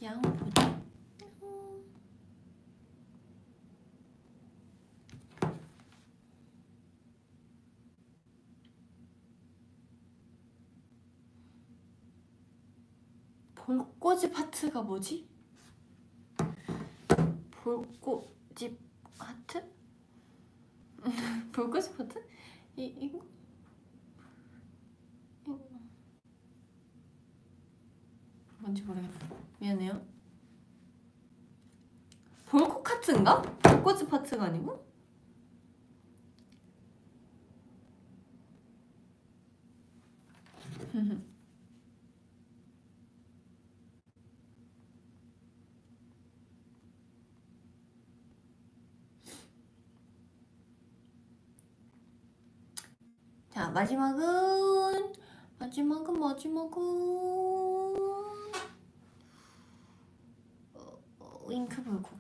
양보다 볼꼬지 파트가 뭐지? 볼꼬지 하트? 볼꼬지 파트? 이거? 뭔지 모르겠다. 미안해요. 볼코 카트인가? 볼꼬지 파트가 아니고? 자, 마지막은 윙크 볼코.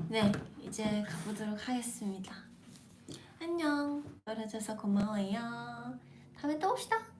네, 이제 가보도록 하겠습니다. 안녕. 놀아줘서 고마워요. 다음에 또 봅시다.